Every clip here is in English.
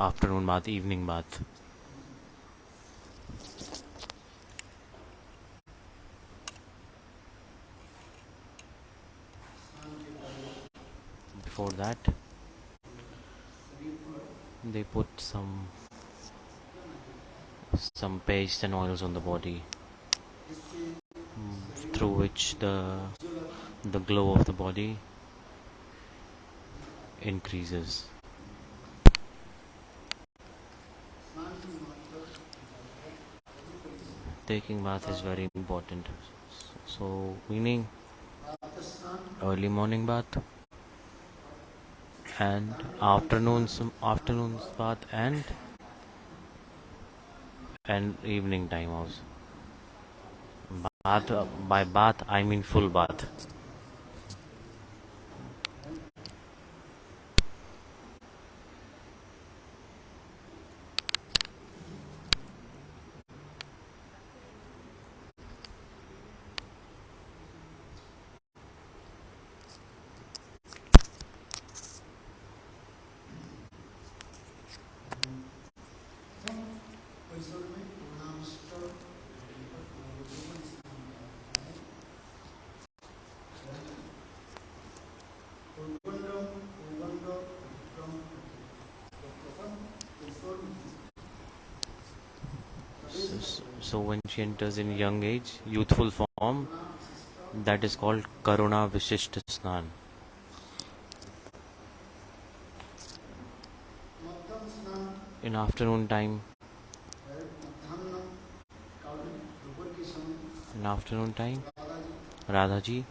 afternoon bath, evening bath. Before that, they put some paste and oils on the body, through which the glow of the body increases. Taking bath is very important. So, meaning early morning bath and afternoons bath and evening time also. Bath, by bath I mean full bath. So when she enters in young age, youthful form, that is called Karuna Vishishta Snan. In afternoon time, Radhaji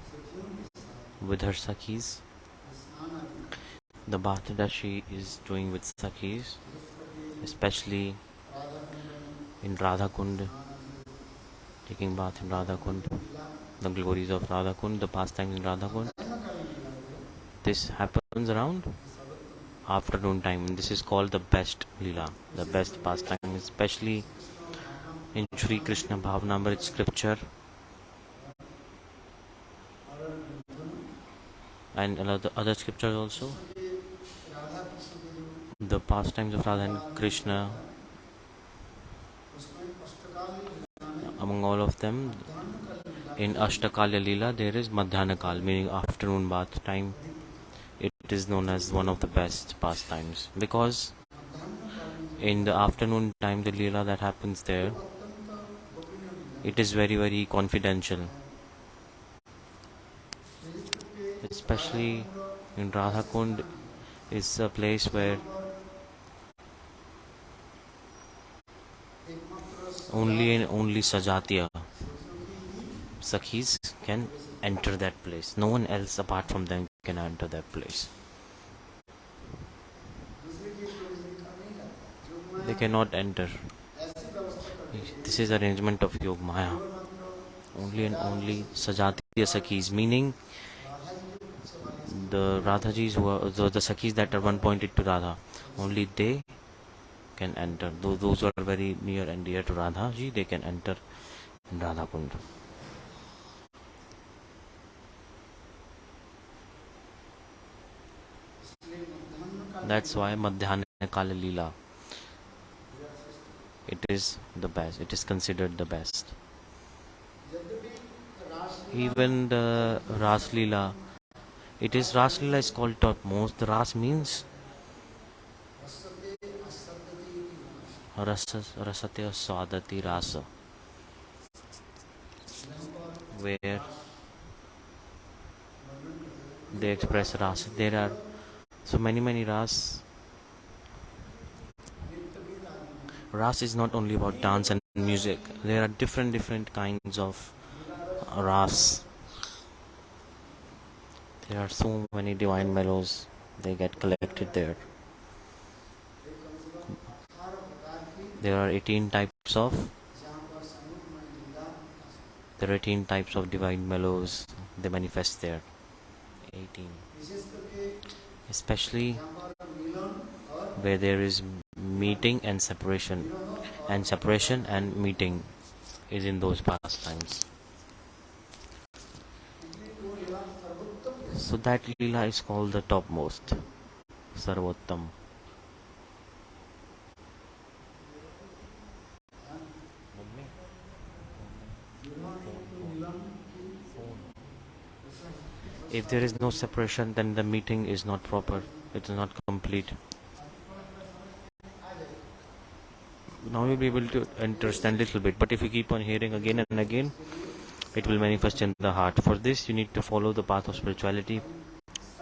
with her Sakhis, the bath that she is doing with Sakhis, especially in Radha Kund, taking bath in Radha Kund, the glories of Radha Kund, the pastimes in Radha Kund. This happens around afternoon time, and this is called the best Leela, the best pastime, especially in Sri Krishna Bhavnamrit scripture and other scriptures also. The pastimes of Radha and Krishna, among all of them, in Ashtakalya Leela there is Madhyanakal, meaning afternoon bath time. It is known as one of the best pastimes because in the afternoon time, the Leela that happens there, it is very, very confidential. Especially in Radha Kund is a place where only Sajatiya Sakhis can enter that place. No one else apart from them can enter that place. They cannot enter. This is arrangement of Yog Maya. Only and only Sajatiya Sakhis, meaning the Radhajis who are the Sakhis that are one pointed to Radha, only they can enter. Those who are very near and dear to Radhaji, they can enter in Radha Kund. That's why Madhyana Kala Leela, it is the best. It is considered the best. Even the Ras Leela, Ras Leela is called topmost. The Ras means Rasate Swadati Rasa, where they express Ras. There are so many Ras. Ras is not only about dance and music. There are different kinds of Ras. There are so many divine mellows. They get collected there. There are 18 types of divine mellows. They manifest there. 18. Especially where there is meeting and separation. And separation and meeting is in those pastimes. So that Leela is called the topmost, Sarvottam. If there is no separation, then the meeting is not proper. It is not complete. Now you'll be able to understand a little bit. But if you keep on hearing again and again, it will manifest in the heart. For this, you need to follow the path of spirituality,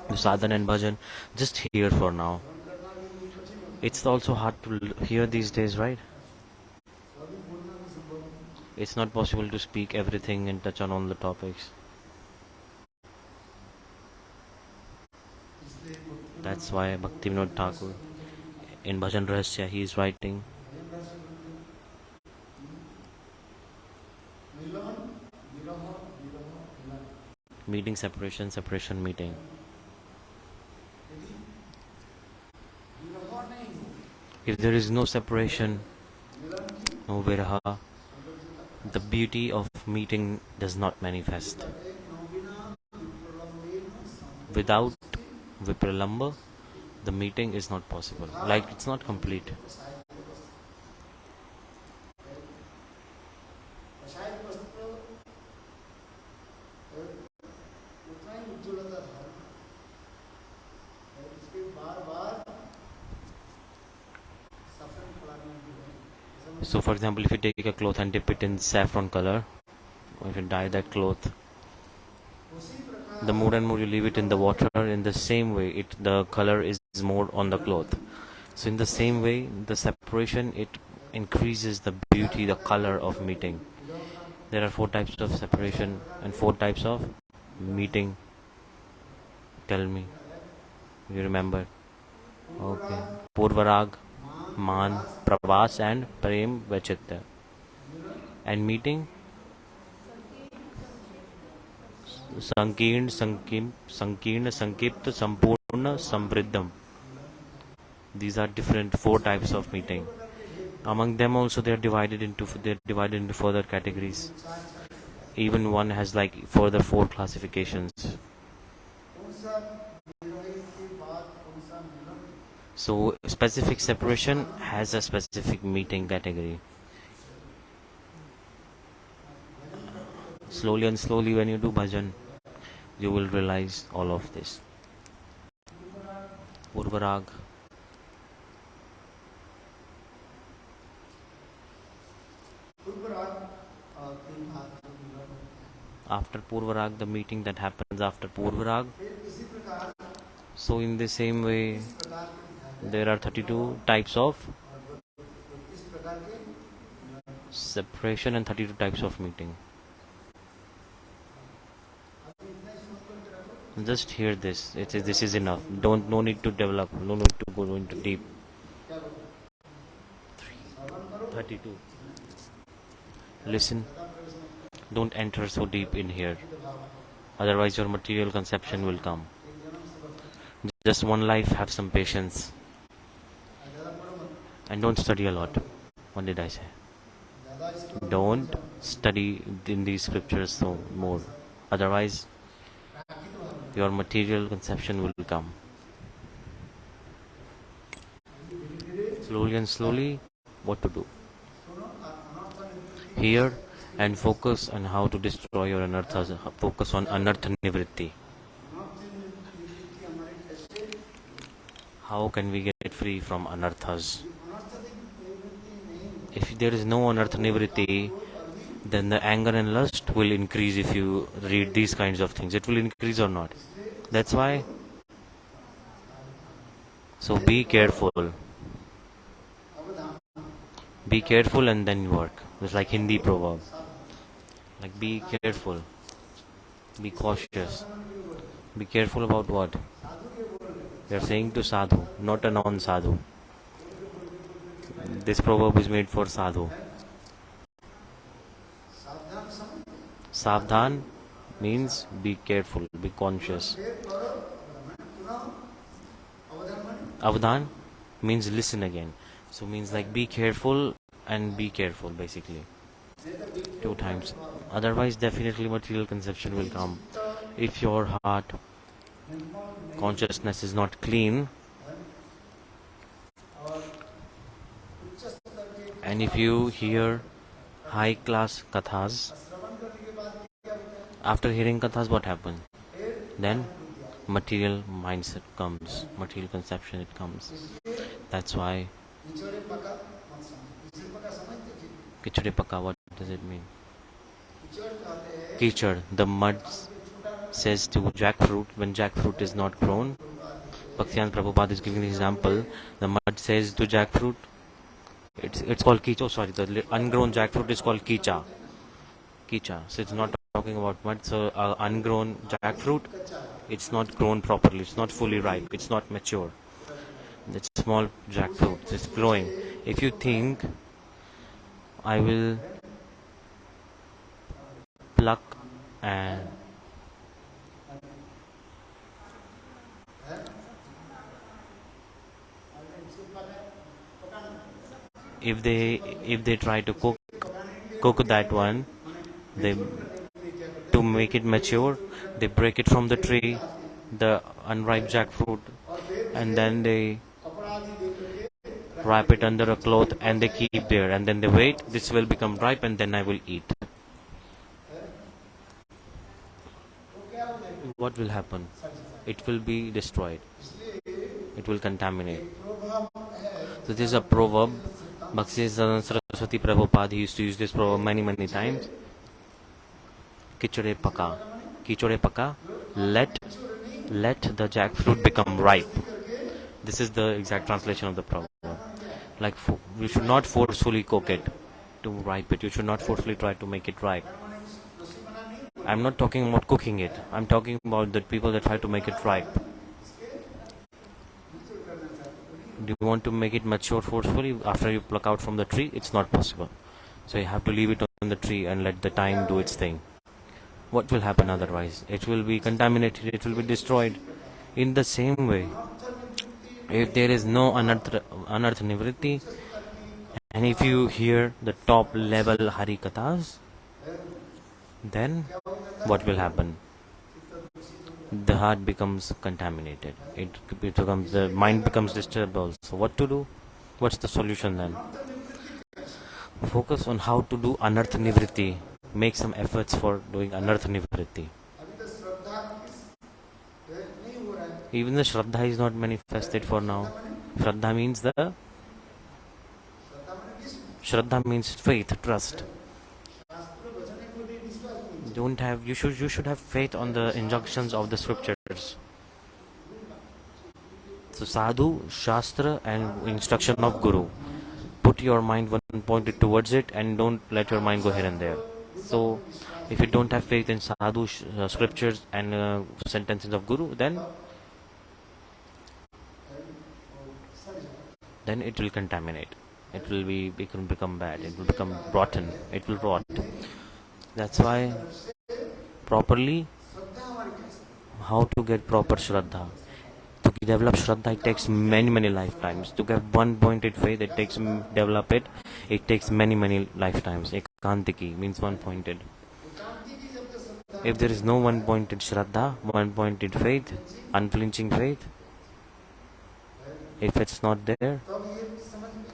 the sadhana and bhajan. Just hear for now. It's also hard to hear these days, right? It's not possible to speak everything and touch on all the topics. That's why Bhaktivinoda Thakur in Bhajan Rahasya he is writing meeting separation, separation meeting. If there is no separation, no viraha, the beauty of meeting does not manifest. Without vipralamba, the meeting is not possible. Like it's not complete. So for example, if you take a cloth and dip it in saffron color, or if you dye that cloth, the more and more you leave it in the water, in the same way the color is more on the cloth. So in the same way, the separation, it increases the beauty, the color of meeting. There are 4 types of separation and 4 types of meeting. Tell me, you remember? Okay. Purvarag, Man, Pravas and Prem Vachitya. And meeting? Sankirna, Sankipta, Sampurna, Samvriddham. These are different 4 types of meeting. Among them also they are divided into further categories. Even one has like further 4 classifications. So specific separation has a specific meeting category. Slowly and slowly when you do bhajan, you will realize all of this. Purvarag. After Purvarag, the meeting that happens after Purvarag. So in the same way, there are 32 types of separation and 32 types of meeting. Just hear this. This is enough. No need to develop. No need to go into deep. 32. Listen. Don't enter so deep in here. Otherwise your material conception will come. Just one life, have some patience. And don't study a lot. What did I say? Don't study in these scriptures so more. Otherwise your material conception will come. Slowly and slowly, what to do? Hear and focus on how to destroy your anarthas. Focus on anartha-nivrrti. How can we get free from anarthas? If there is no anartha-nivrrti, then the anger and lust will increase if you read these kinds of things. It will increase or not. That's why. So be careful. Be careful and then work. It's like Hindi proverb. Like be careful. Be cautious. Be careful about what? They are saying to sadhu, not a non-sadhu. This proverb is made for sadhu. Savdhan means be careful, be conscious. Avdhan means listen again. So means like be careful and be careful basically. 2 times. Otherwise definitely material conception will come. If your heart consciousness is not clean, and if you hear high class kathas, after hearing kathas what happens? then material mindset comes, material conception it comes. That's why Kichade Paka, what does it mean? Kichad, the mud says to jackfruit when jackfruit is not grown. Bhakti and Prabhupada is giving the example. The mud says to jackfruit, it's called kicha. Oh, sorry, the ungrown jackfruit is called kicha. Kicha. So it's not talking about mud. So ungrown jackfruit, it's not grown properly. It's not fully ripe. It's not mature. It's small jackfruit. It's growing. If you think I will pluck and if they try to cook that one, they to make it mature, they break it from the tree, the unripe jackfruit, and then they wrap it under a cloth and they keep there, and then they wait. This will become ripe, and then I will eat. What will happen? It will be destroyed. It will contaminate. So this is a proverb. Bhakti Saraswati Prabhupada used to use this proverb many times. Kichade Paka. Kichade Paka. Let the jackfruit become ripe. This is the exact translation of the proverb. Like you should not forcefully cook it to ripe it. You should not forcefully try to make it ripe. I'm not talking about cooking it. I'm talking about the people that try to make it ripe. Do you want to make it mature forcefully after you pluck out from the tree? It's not possible. So you have to leave it on the tree and let the time do its thing. What will happen otherwise? It will be contaminated. It will be destroyed. In the same way, if there is no anartha-nivrrti, and if you hear the top level harikathas, then what will happen? The heart becomes contaminated. The mind becomes disturbed also. So what to do? What's the solution then? Focus on how to do anartha-nivrrti. Make some efforts for doing anartha-nivrrti. Even the Sraddha is not manifested for now. Sraddha means faith, trust. You should have faith on the injunctions of the scriptures. So sadhu, shastra and instruction of guru. Put your mind one pointed towards it and don't let your mind go here and there. So if you don't have faith in sadhu, scriptures and sentences of guru, then it will contaminate. It will become bad. It will become rotten. It will rot. That's why properly, how to get proper Sraddha. To develop Sraddha, it takes many lifetimes. To get one-pointed faith, it takes many lifetimes. Ekantiki means one-pointed. If there is no one-pointed Sraddha, one-pointed faith, unflinching faith, if it's not there,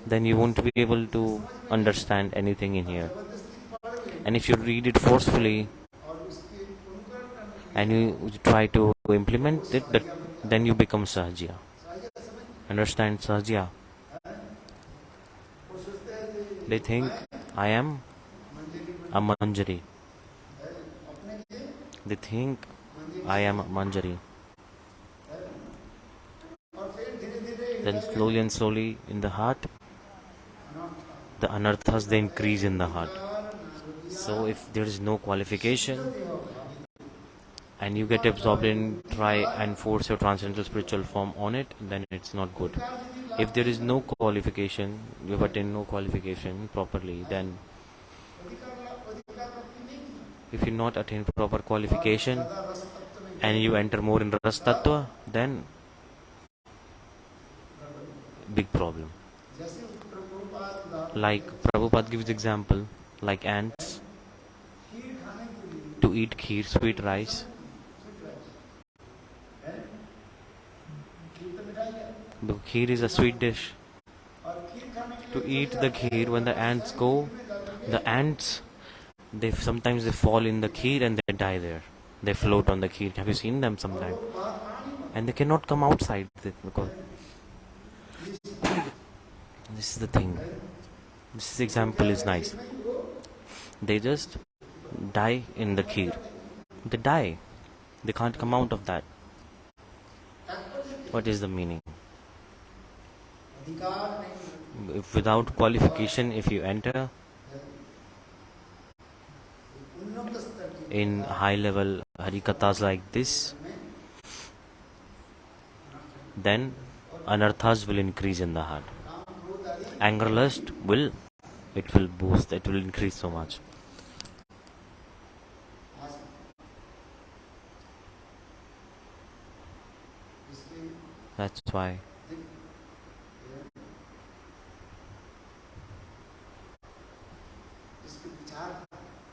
then you won't be able to understand anything in here. And if you read it forcefully and you try to implement it, then you become sahajiya. Understand sahajiya? They think I am a manjari. They think I am a manjari. Then slowly in the heart, the anarthas they increase in the heart. So if there is no qualification and you get absorbed in try and force your transcendental spiritual form on it, then it's not good. If there is no qualification, you have attained no qualification properly, then if you not attain proper qualification and you enter more in Ras Tattva, then big problem. Like Prabhupada gives example, like ants, to eat kheer, sweet rice. The kheer is a sweet dish. To eat the kheer, when the ants go, sometimes they fall in the kheer and they die there. They float on the kheer. Have you seen them sometime? And they cannot come outside because this is the thing. This example is nice. They just die in the kheer. They die. They can't come out of that. What is the meaning? If without qualification, if you enter in high level harikathas like this, then anarthas will increase in the heart. Anger, lust will boost, it will increase so much. That's why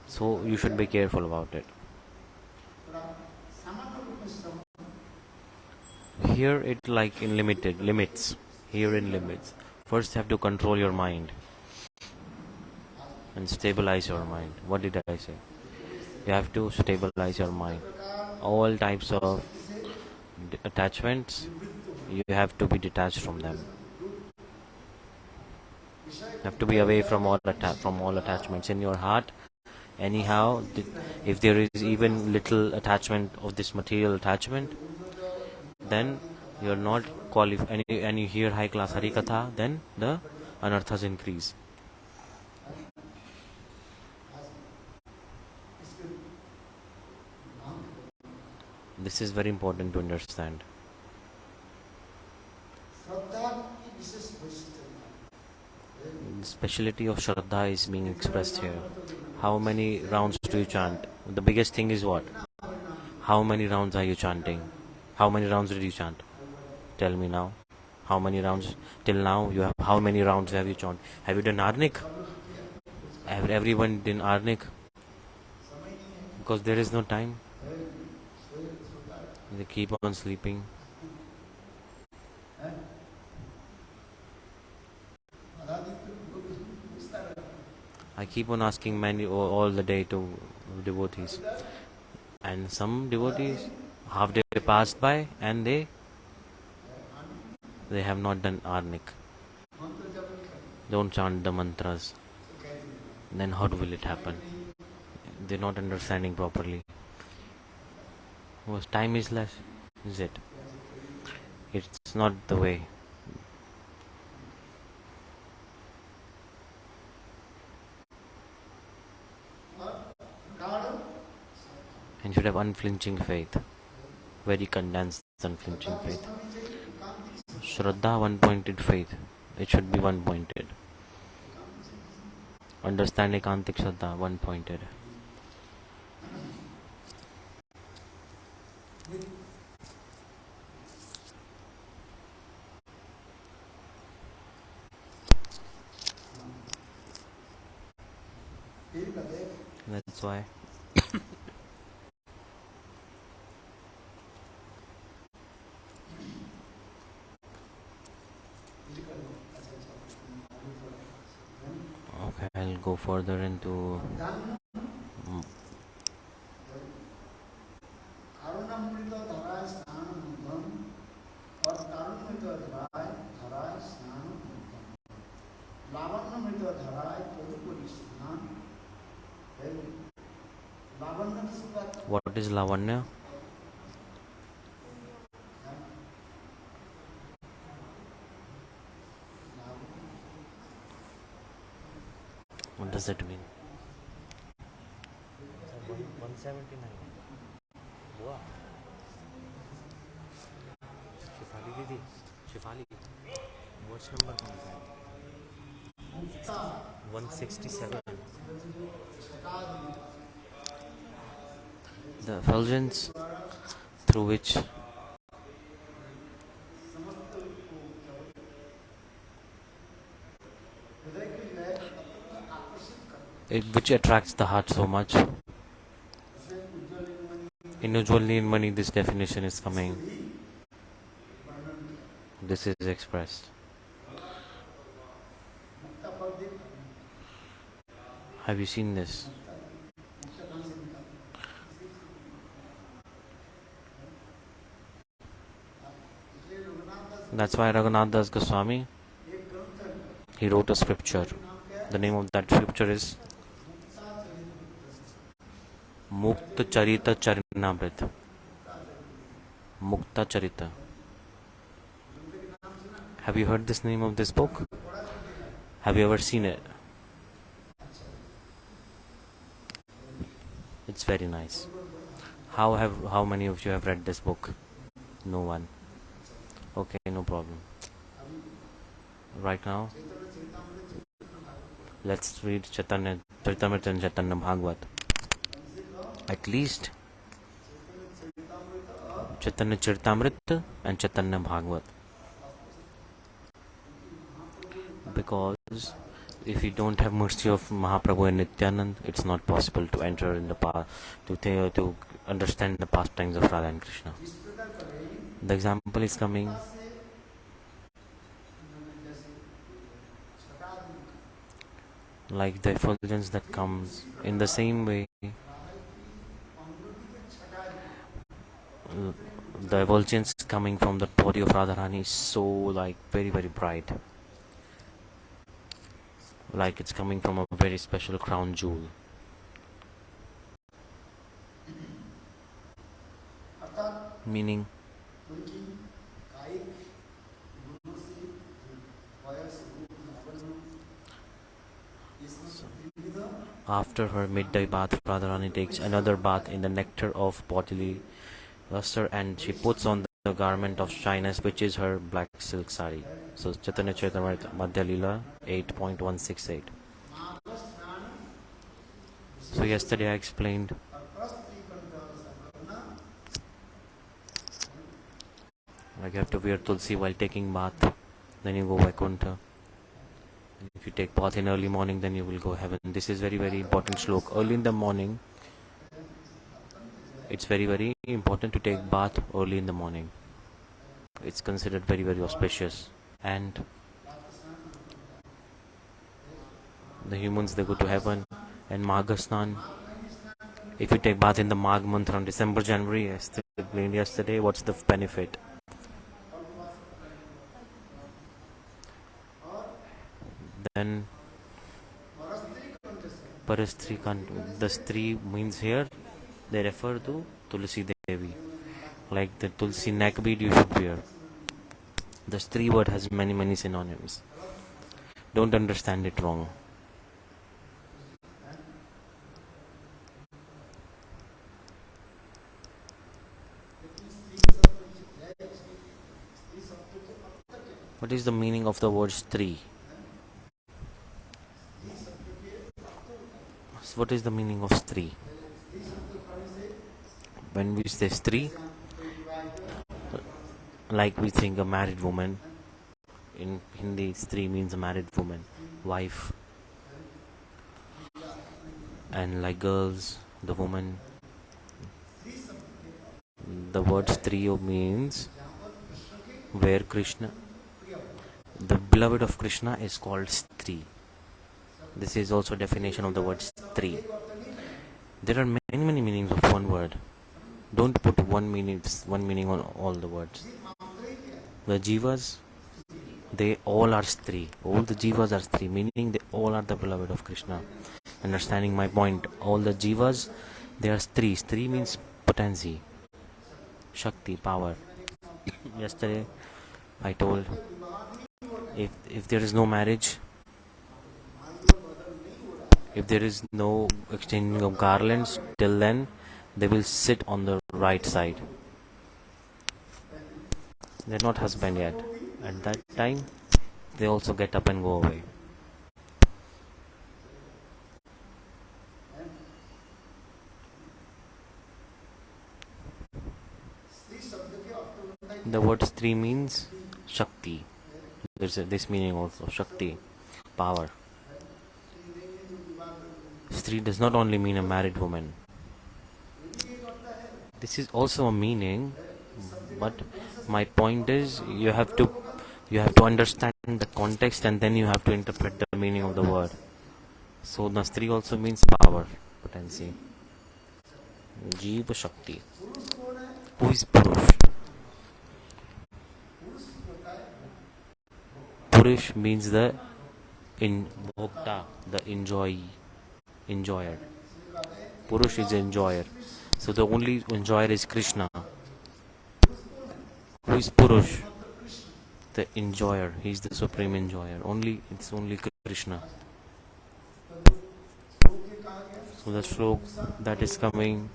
so you should be careful about it. Here it like in limits. Here in limits. First you have to control your mind and stabilize your mind. What did I say? You have to stabilize your mind. All types of attachments, you have to be detached from them. You have to be away from all attachments in your heart. Anyhow, if there is even little attachment of this material attachment, then you're not qualified. And you hear high class harikatha, then the anarthas increase. This is very important to understand. The speciality of Sraddha is being expressed here. How many rounds do you chant? The biggest thing is what? How many rounds are you chanting? How many rounds did you chant? Tell me now. How many rounds till now you have? How many rounds have you chanted? Have you done Arnik? Have everyone done Arnik? Because there is no time. They keep on sleeping. I keep on asking many all the day to devotees, and some devotees half day passed by and they have not done Arnik. Don't chant the mantras. Then how will it happen? They're not understanding properly. Because time is less, is it? It's not the way. And should have unflinching faith. Very condensed, unflinching faith. Sraddha, one-pointed faith. It should be one-pointed. Understand ekantik Sraddha, one-pointed. That's why. Okay, I'll go further into what is lavanya? What does that mean? 179. Wow. Shifali Didi. Shifali. What's number? 167. The effulgence through which which attracts the heart so much. Usually in money this definition is coming. This is expressed. Have you seen this? That's why Raghunath Das Goswami, he wrote a scripture. The name of that scripture is Mukta Charita Charinamrita. Mukta Charita. Have you heard this name of this book? Have you ever seen it? It's very nice. How many of you have read this book? No one. Okay, no problem. Right now, let's read Caitanya Caritamrta and Caitanya Bhagavata. At least Caitanya Caritamrta and Caitanya Bhagavata. Because if you don't have mercy of Mahaprabhu and Nityanand, it's not possible to enter in the past, to understand the pastimes of Radha and Krishna. The example is coming like the effulgence that comes in the same way. The effulgence coming from the body of Radharani is so like very very bright, like it's coming from a very special crown jewel. Meaning after her midday bath, Radharani takes another bath in the nectar of bodily luster, and she puts on the garment of shyness, which is her black silk sari. So Caitanya Caritamrta Madhya Leela 8.168. So yesterday I explained like you have to wear tulsi while taking bath, then you go Vaikuntha. If you take bath in early morning, then you will go heaven. This is very very important slok. Early in the morning, it's very very important to take bath early in the morning. It's considered very very auspicious. And the humans, they go to heaven. And Magha-snan, if you take bath in the Magh month around December, January, as I explained yesterday, what's the benefit? Then Parastri, the stri means here they refer to Tulsi Devi, like the Tulsi neck bead you should wear. The stri word has many many synonyms. Don't understand it wrong. What is the meaning of the word stri? What is the meaning of stri? When we say stri, like we think a married woman. In Hindi, stri means a married woman, wife. And like girls, the woman. The word stri means where Krishna, the beloved of Krishna, is called stri. This is also definition of the word stri. There are many many meanings of one word. Don't put one meaning on all the words. The jivas, they all are stri. All the jivas are stri, meaning they all are the beloved of Krishna. Understanding my point? All the jivas, they are stri. Stri means potency, shakti, power. Yesterday I told, if there is no marriage, if there is no exchanging of garlands, till then they will sit on the right side. They're not husband yet. At that time, they also get up and go away. The word stri means shakti. There's this meaning also, shakti, power. Stri does not only mean a married woman. This is also a meaning, but my point is you have to understand the context, and then you have to interpret the meaning of the word. So the stri also means power, potency. Jiva Shakti. Who is Purush? Purush means the bhokta, the enjoyer. Purush is enjoyer. So the only enjoyer is Krishna. Who is Purush? The enjoyer. He is the supreme enjoyer. It's only Krishna. So the slok that is coming.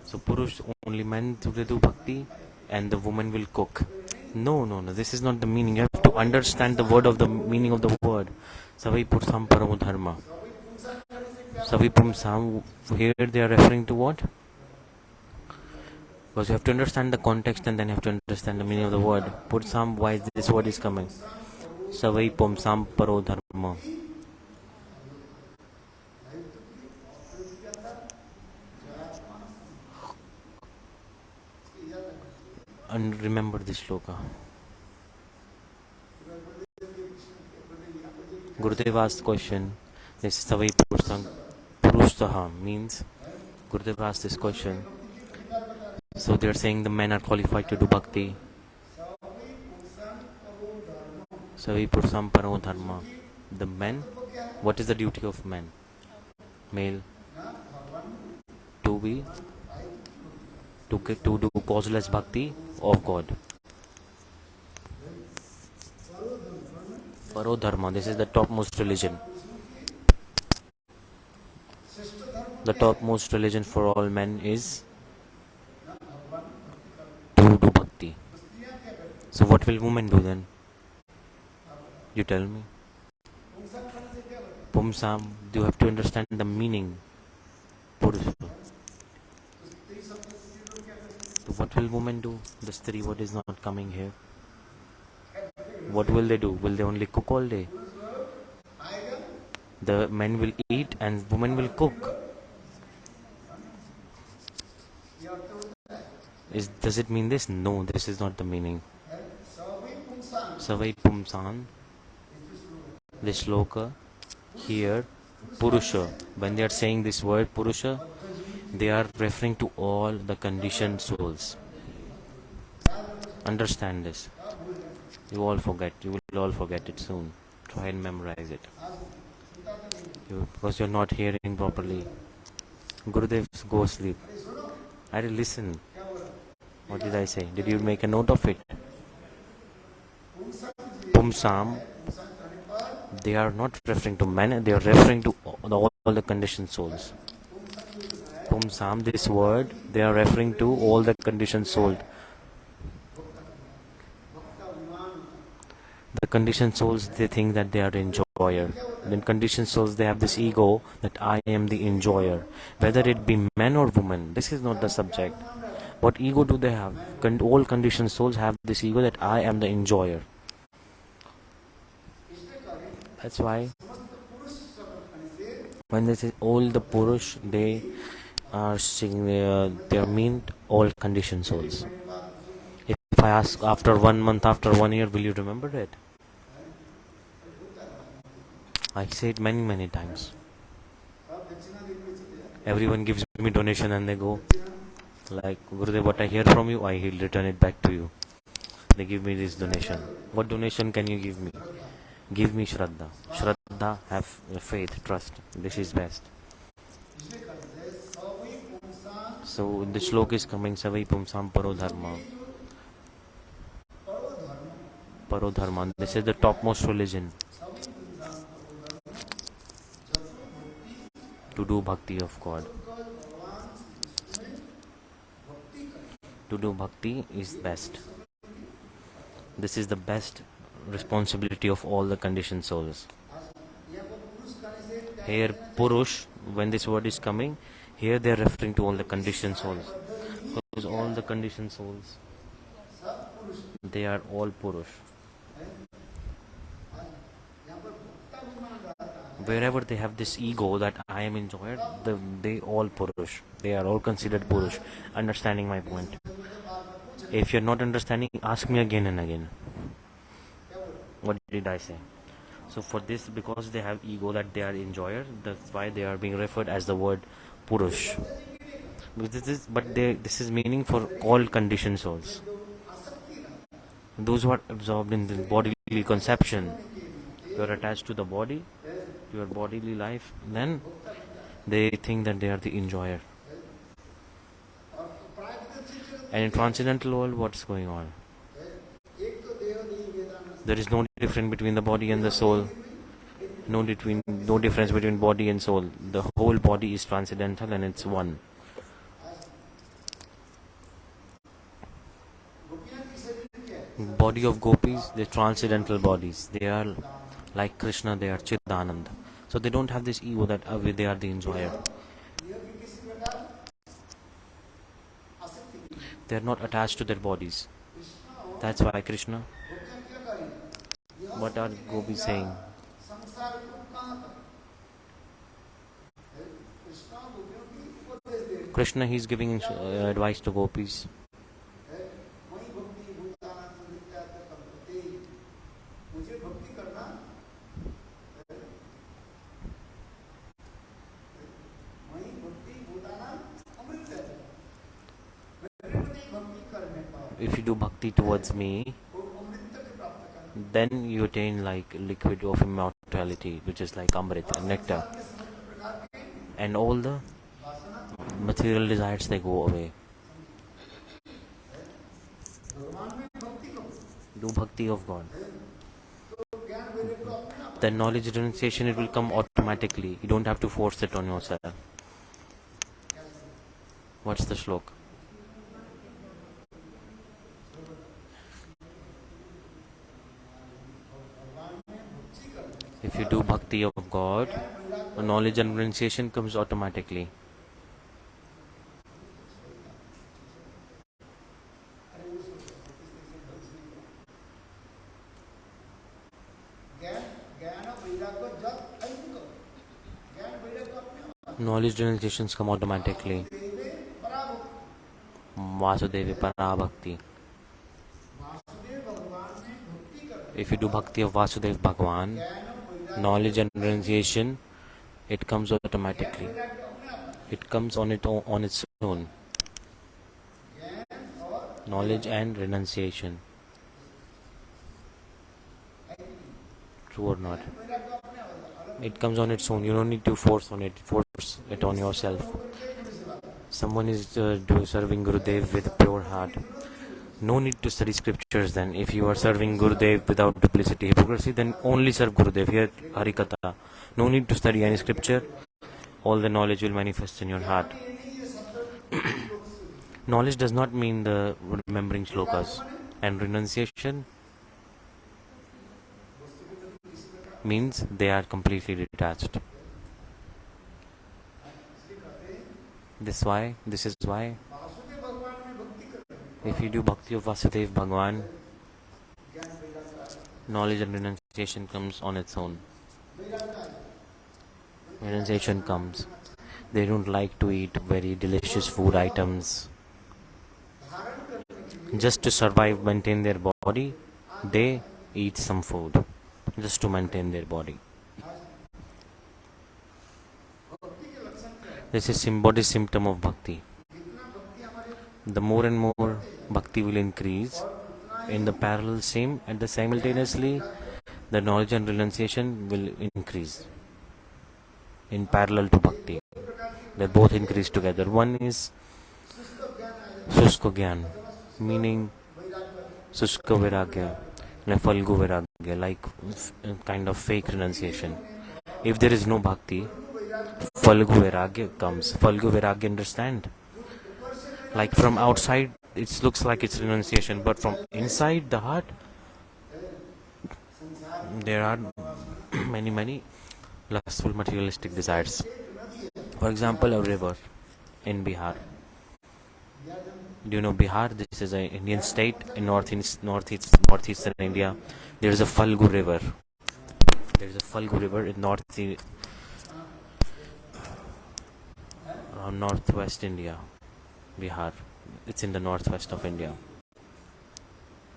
So Purush, only men to do bhakti and the woman will cook. No. This is not the meaning. You have to understand the word of the meaning of the word. Savai pursam paramo dharma. Savai pumsam, here they are referring to what? Because you have to understand the context and then you have to understand the meaning of the word. Pursam, why this word is coming? Savai pumsam paro dharma. And remember this shloka. Gurudev asked question. This is Savai Pursam Purusaha means Gurudev asked this question. So they are saying the men are qualified to do bhakti. Savai Pursam Paro Dharma. The men, what is the duty of men? Male to do causeless bhakti of God. Paro Dharma, this is the topmost religion. The topmost religion for all men is to do bhakti. So what will women do then? You tell me. Pumsam, you have to understand the meaning. Purusa. So what will women do? The stri word is not coming here. What will they do? Will they only cook all day? The men will eat and women will cook. Does it mean this? No, this is not the meaning. Savai Pumsan, this shloka, here, Purusha. When they are saying this word Purusha, they are referring to all the conditioned souls. Understand this. You will all forget it soon. Try and memorize it. Because you are not hearing properly. Gurudev, go sleep. I will listen. What did I say? Did you make a note of it? Pumsam, they are not referring to men, they are referring to all the conditioned souls. Pumsam, this word, they are referring to all the conditioned souls. The conditioned souls, they think that they are enjoyer. Then conditioned souls, they have this ego that I am the enjoyer. Whether it be man or woman, this is not the subject. What ego do they have? All conditioned souls have this ego that I am the enjoyer. That's why when they say all the Purush, they are saying they mean all conditioned souls. If I ask after 1 month, after 1 year, will you remember it? I say it many times. Everyone gives me donation and they go like, Gurudev, what I hear from you, I will return it back to you. They give me this donation. What donation can you give me? Give me Sraddha. Sraddha, have faith, trust. This is best. So the shloka is coming, Savai Pumsam Paro Dharma. Paro Dharma. This is the topmost religion. To do bhakti of God. To do bhakti is best. This is the best responsibility of all the conditioned souls. Here Purush, when this word is coming, here they are referring to all the conditioned souls. Because all the conditioned souls, they are all Purush. Wherever they have this ego that I am enjoyer, they all Purush. They are all considered Purush. Understanding my point? If you are not understanding, ask me again and again. What did I say? So for this, because they have ego that they are enjoyer, that's why they are being referred as the word Purush. This is meaning for all conditioned souls. Those who are absorbed in the bodily conception, you are attached to the body, your bodily life, then they think that they are the enjoyer. And in transcendental world, what's going on? There is no difference between the body and the soul. No difference between body and soul. The whole body is transcendental and it's one. Body of gopis, they're transcendental bodies. They are like Krishna, they are Chidananda. So they don't have this ego that they are the enjoyer. They are not attached to their bodies. That's why Krishna. What are gopis saying? Krishna, he's giving advice to gopis. If you do bhakti towards me, then you attain like liquid of immortality, which is like amrit, nectar. And all the material desires, they go away. Do bhakti of God. The knowledge renunciation, it will come automatically. You don't have to force it on yourself. What's the shlok? If you do bhakti of God, knowledge and renunciation comes automatically. Knowledge renunciations come automatically. Vasudevi Parabhakti. If you do bhakti of Vasudev Bhagwan, knowledge and renunciation, it comes automatically. It comes on its own. Knowledge and renunciation. True or not? It comes on its own. You don't need to force it on yourself. Someone is serving Gurudev with a pure heart. No need to study scriptures then. If you are serving Gurudev without duplicity, hypocrisy, then only serve Gurudev. Here, harikatha. No need to study any scripture. All the knowledge will manifest in your heart. Knowledge does not mean the remembering shlokas. And renunciation means they are completely detached. This is why if you do bhakti of Vasudev Bhagwan, knowledge and renunciation comes on its own. Renunciation comes. They don't like to eat very delicious food items. Just to survive, maintain their body, they eat some food. Just to maintain their body. This is body symptom of bhakti. The more and more bhakti will increase, in the parallel same, and the simultaneously, the knowledge and renunciation will increase. In parallel to bhakti, they both increase together. One is Susko Gyan, meaning Susko Viragya, Falgu Viragya, like kind of fake renunciation. If there is no bhakti, Falgu Viragya comes. Falgu Viragya, understand? Like from outside, it looks like it's renunciation, but from inside the heart, there are many lustful materialistic desires. For example, a river in Bihar. Do you know Bihar? This is an Indian state in northeastern India. There is a Falgu river. There is a Falgu river in northwest India, Bihar. It's in the northwest of India.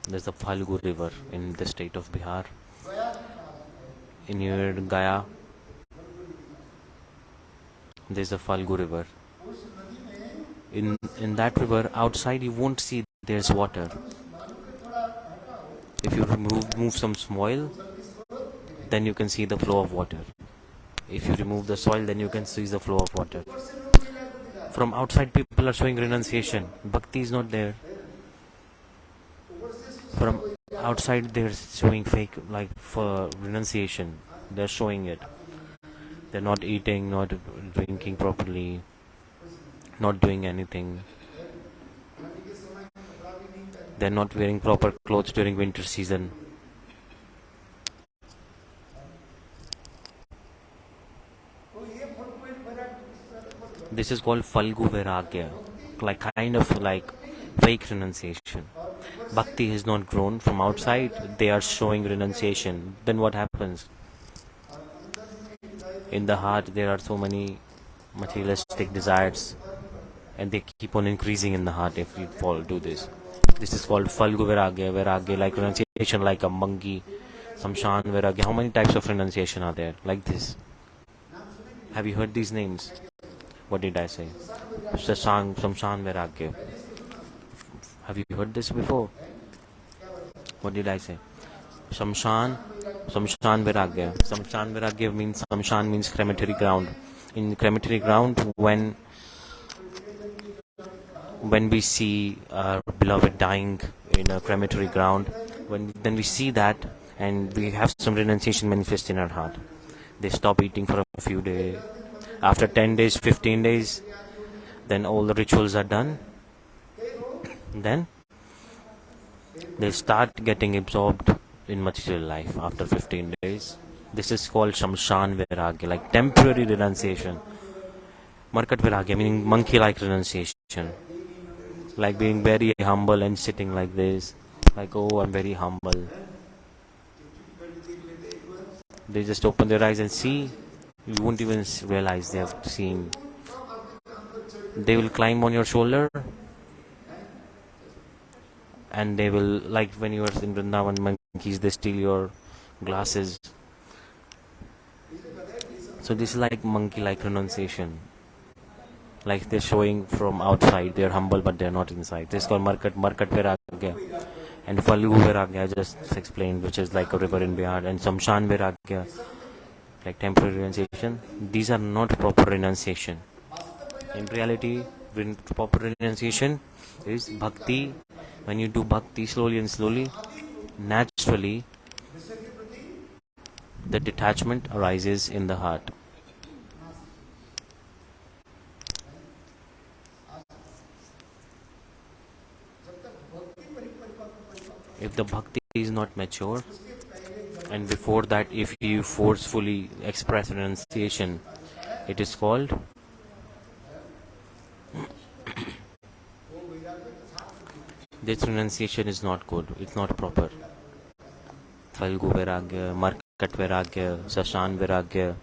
There's a Falgu river in the state of Bihar. In near Gaya, there's a Falgu river. In that river, outside you won't see there's water. If you remove some soil, then you can see the flow of water. If you remove the soil, then you can see the flow of water. From outside, people are showing renunciation. Bhakti is not there. From outside, they're showing fake, like for renunciation. They're showing it. They're not eating, not drinking properly, not doing anything. They're not wearing proper clothes during winter season. This is called Falgu Vairagya, like kind of like fake renunciation. Bhakti has not grown. From outside, they are showing renunciation. Then what happens? In the heart, there are so many materialistic desires, and they keep on increasing in the heart if we do this. This is called Falgu Vairagya. Vairagya, like renunciation, like a monkey. Samshan Vairagya. How many types of renunciation are there? Like this. Have you heard these names? What did I say? Samshan Vairagya. Have you heard this before? What did I say? Samshan Vairagya. Samshan Vairagya means, Samshan means crematory ground. In crematory ground, when we see our beloved dying in a crematory ground, then we see that, and we have some renunciation manifest in our heart. They stop eating for a few days. After 10 days, 15 days, then all the rituals are done. Then they start getting absorbed in material life after 15 days. This is called Shamshan Vairagya, like temporary renunciation. Markat Vairagya, meaning monkey-like renunciation. Like being very humble and sitting like this. Like, oh, I'm very humble. They just open their eyes and see. You won't even realize they have seen. They will climb on your shoulder, and they will, like when you are in Vrindavan, monkeys, they steal your glasses. So this is like monkey-like renunciation. Like they're showing from outside, they're humble but they're not inside. This is called Markat Vairagya. And Falgu Vairagya, I just explained, which is like a river in Bihar. And Samshan Vairagya, like temporary renunciation. These are not proper renunciation. In reality, proper renunciation is bhakti. When you do bhakti slowly and slowly, naturally, the detachment arises in the heart. If the bhakti is not mature, and before that, if you forcefully express renunciation, it is called this renunciation is not good, it's not proper. Falgu Vairagya, Markat Vairagya, Sashan Vairagya.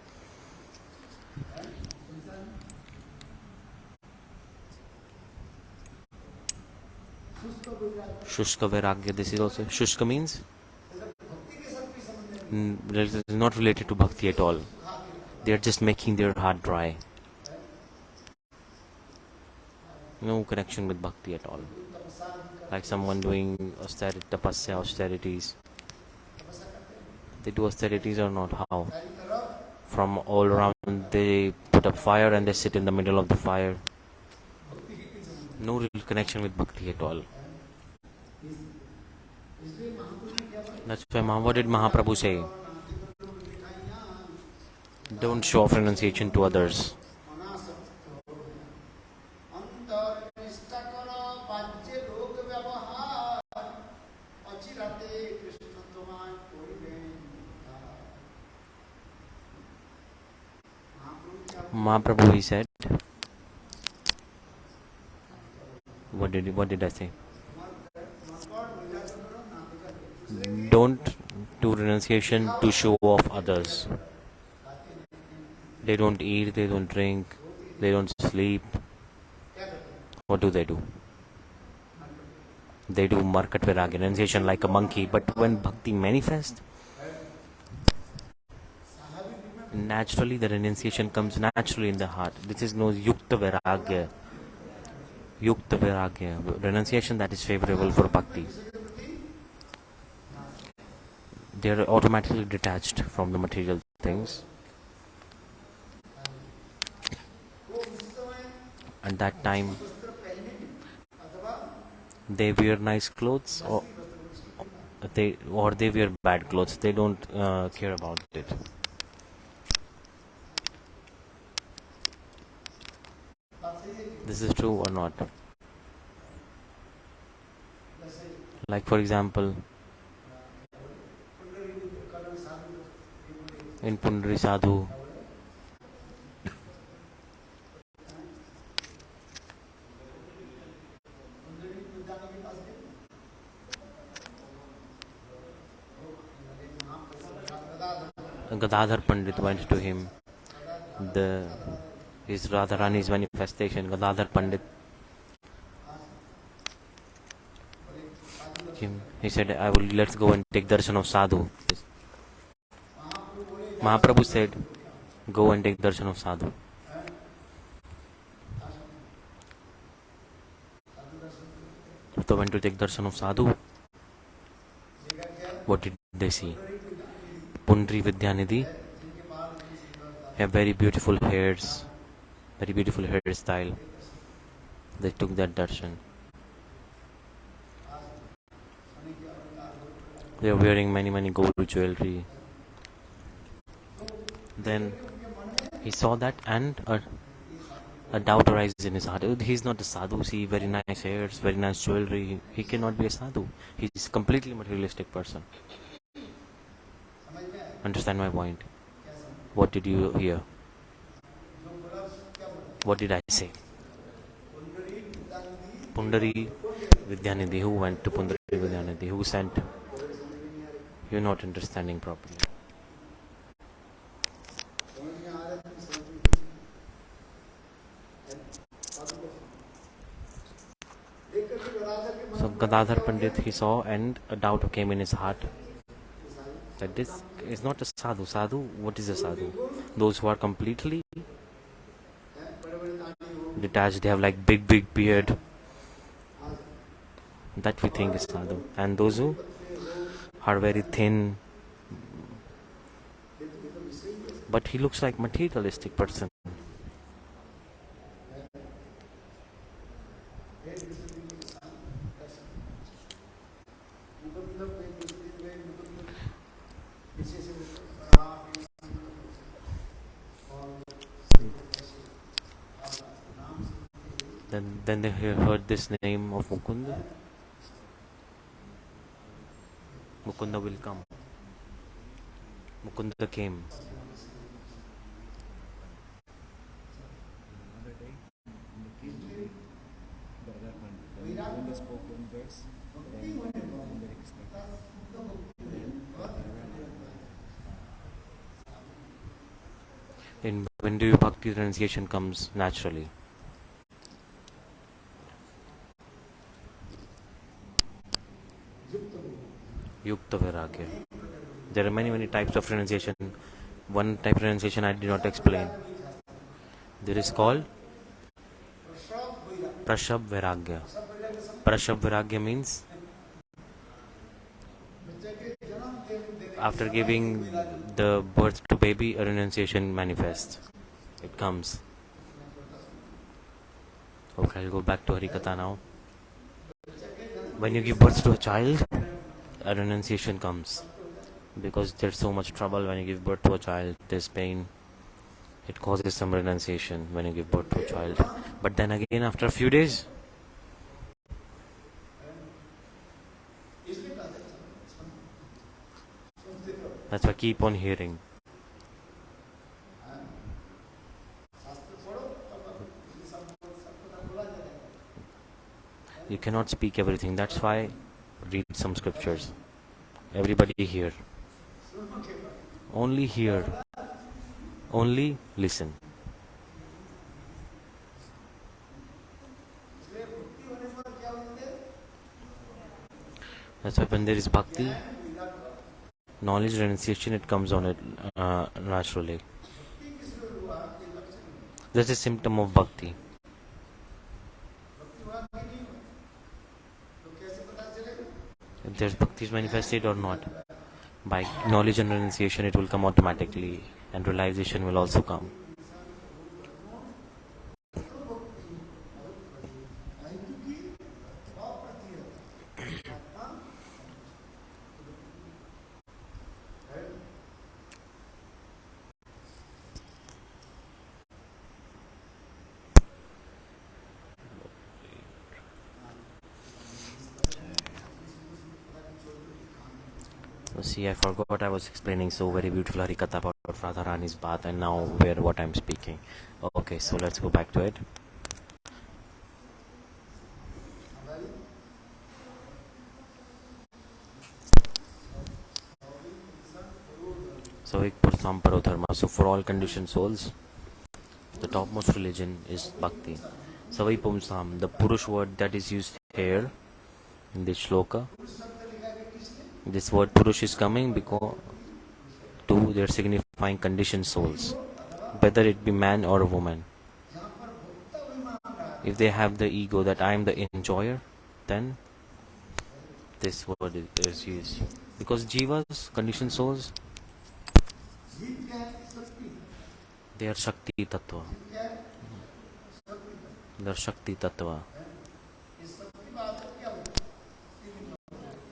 Shushka Vairagya, this is also, Shushka means it is not related to bhakti at all. They are just making their heart dry. No connection with bhakti at all. Like someone doing tapasya, austerities. They do austerities or not? How? From all around, they put up fire and they sit in the middle of the fire. No real connection with bhakti at all. That's why what did Mahaprabhu say? Don't show off renunciation to others. Mahaprabhu, he said, what did I say? Don't do renunciation to show off others. They don't eat, they don't drink, they don't sleep. What do? They do Markat Vairagya, renunciation like a monkey. But when bhakti manifests, naturally the renunciation comes naturally in the heart. This is no Yukta Vairagya. Yukta Viragya, renunciation that is favorable for bhakti. They are automatically detached from the material things. At that time, they wear nice clothes or they wear bad clothes. They don't care about it. This is true or not? Like for example, in Pundari Sadhu, Gadadhar Pandit went to him. His Radharani's manifestation, Gadadhar Pandit. He said, let's go and take darshan of sadhu. Mahaprabhu said, go and take darshan of sadhu. So went to take darshan of sadhu. What did they see? Pundri Vidyanidhi have very beautiful hairs, very beautiful hairstyle. They took that darshan. They are wearing many gold jewelry. Then he saw that and a doubt arises in his heart. He's not a sadhu. See, very nice hairs, very nice jewelry. He cannot be a sadhu. He's a completely materialistic person. Understand my point? What did you hear? What did I say? Pundari Vidyanidhi. Who went to Pundari Vidyanidhi? Who sent? You're not understanding properly. So Gadadhar Pandit he saw and a doubt came in his heart that this is not a sadhu. Sadhu, what is a sadhu? Those who are completely detached, they have like big beard. That we think is sadhu. And those who are very thin. But he looks like materialistic person. Then they heard this name of Mukunda. Mukunda will come. Mukunda came. When do you bhakti renunciation comes naturally? Yukta Viragya. There are many types of renunciation. One type of renunciation I did not explain. There is called Prashab Viragya. Prashab Viragya means after giving the birth to baby, a renunciation manifests. It comes. Okay, I'll go back to harikatha now. When you give birth to a child, a renunciation comes. Because there's so much trouble when you give birth to a child, there's pain. It causes some renunciation when you give birth to a child. But then again, after a few days, that's why I keep on hearing. You cannot speak everything. That's why read some scriptures. Everybody here. Only hear. Only listen. That's why when there is bhakti, knowledge, renunciation, it comes on it naturally. That's a symptom of bhakti. If there's bhakti is manifested or not. By knowledge and renunciation, it will come automatically, and realization will also come. See, I forgot I was explaining so very beautiful harikatha about Radharani's bath, and now where what I'm speaking. Okay, so let's go back to it. So, pursam paro dharma. So, for all conditioned souls, the topmost religion is bhakti. Savai pumsam, the purush word that is used here in this shloka. This word purush is coming because to they're signifying conditioned souls, whether it be man or a woman. If they have the ego that I am the enjoyer, then this word is used. Because jivas, conditioned souls, they are Shakti Tattva. They are Shakti Tattva.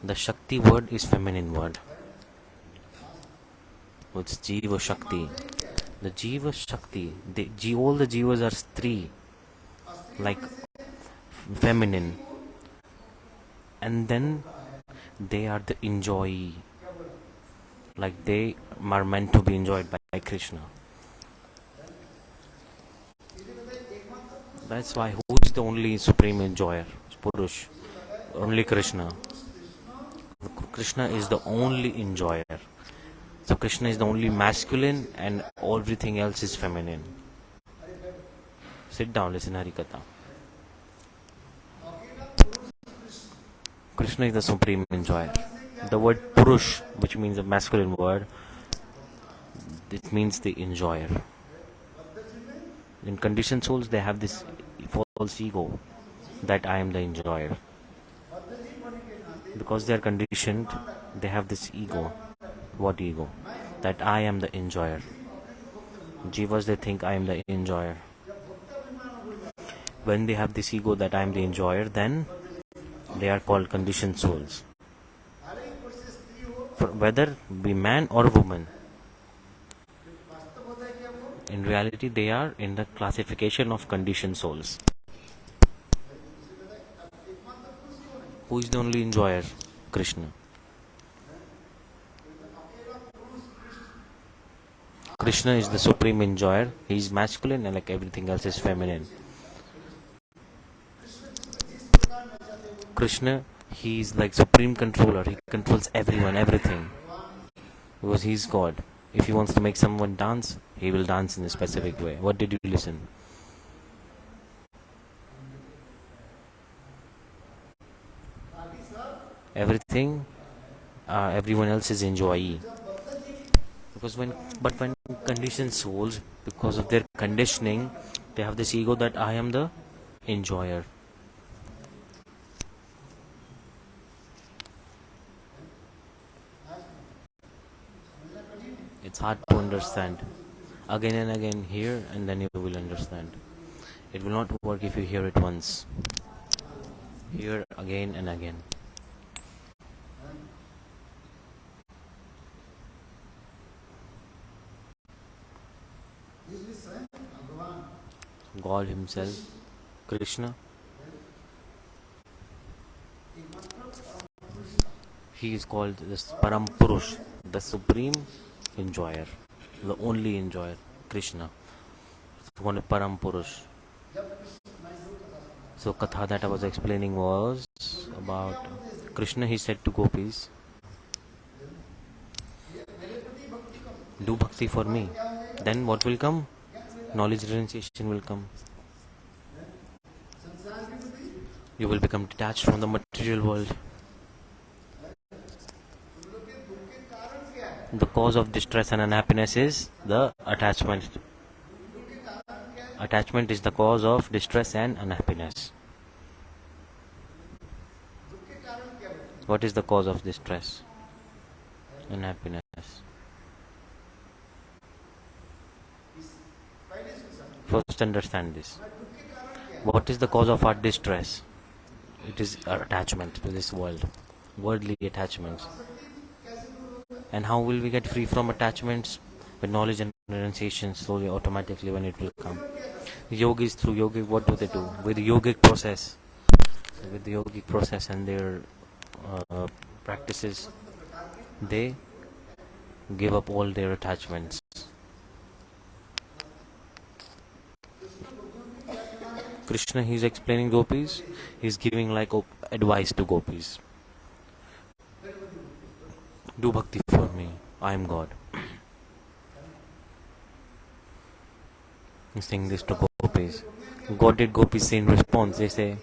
The Shakti word is feminine word. It's Jiva Shakti. The Jiva Shakti, all the Jivas are stri, like feminine. And then they are the enjoyee, like they are meant to be enjoyed by Krishna. That's why who is the only supreme enjoyer? Purush. Only Krishna. Krishna is the only enjoyer. So Krishna is the only masculine and everything else is feminine. Sit down, listen harikatha. Krishna is the supreme enjoyer. The word purush, which means a masculine word, it means the enjoyer. In conditioned souls, they have this false ego that I am the enjoyer. Because they are conditioned, they have this ego. What ego? That I am the enjoyer. Jivas, they think I am the enjoyer. When they have this ego that I am the enjoyer, then they are called conditioned souls. For whether be man or woman, in reality they are in the classification of conditioned souls. Who is the only enjoyer? Krishna. Krishna is the supreme enjoyer. He is masculine and like everything else is feminine. Krishna, he is like supreme controller. He controls everyone, everything. Because he is God. If he wants to make someone dance, he will dance in a specific way. What did you listen? Everything, everyone else is enjoyee. Because when conditioned souls, because of their conditioning, they have this ego that I am the enjoyer. It's hard to understand. Again and again hear, and then you will understand. It will not work if you hear it once. Hear again and again. God himself, Krishna, he is called the Param Purush, the supreme enjoyer, the only enjoyer, Krishna. One Param Purush. So katha that I was explaining was about Krishna. He said to gopis, do bhakti for me. Then what will come? Knowledge renunciation will come. You will become detached from the material world. The cause of distress and unhappiness is the attachment. Attachment is the cause of distress and unhappiness. What is the cause of this stress and happiness? First understand this. What is the cause of our distress? It is our attachment to this world, worldly attachments. And how will we get free from attachments? With knowledge and renunciation, slowly, automatically, when it will come. Yogis, through yogic, what do they do? With the yogic process, and their practices, they give up all their attachments. Krishna, he is explaining gopis, he is giving like advice to gopis. Do bhakti for me, I am God. He's saying this to gopis. What did gopis say in response? They say,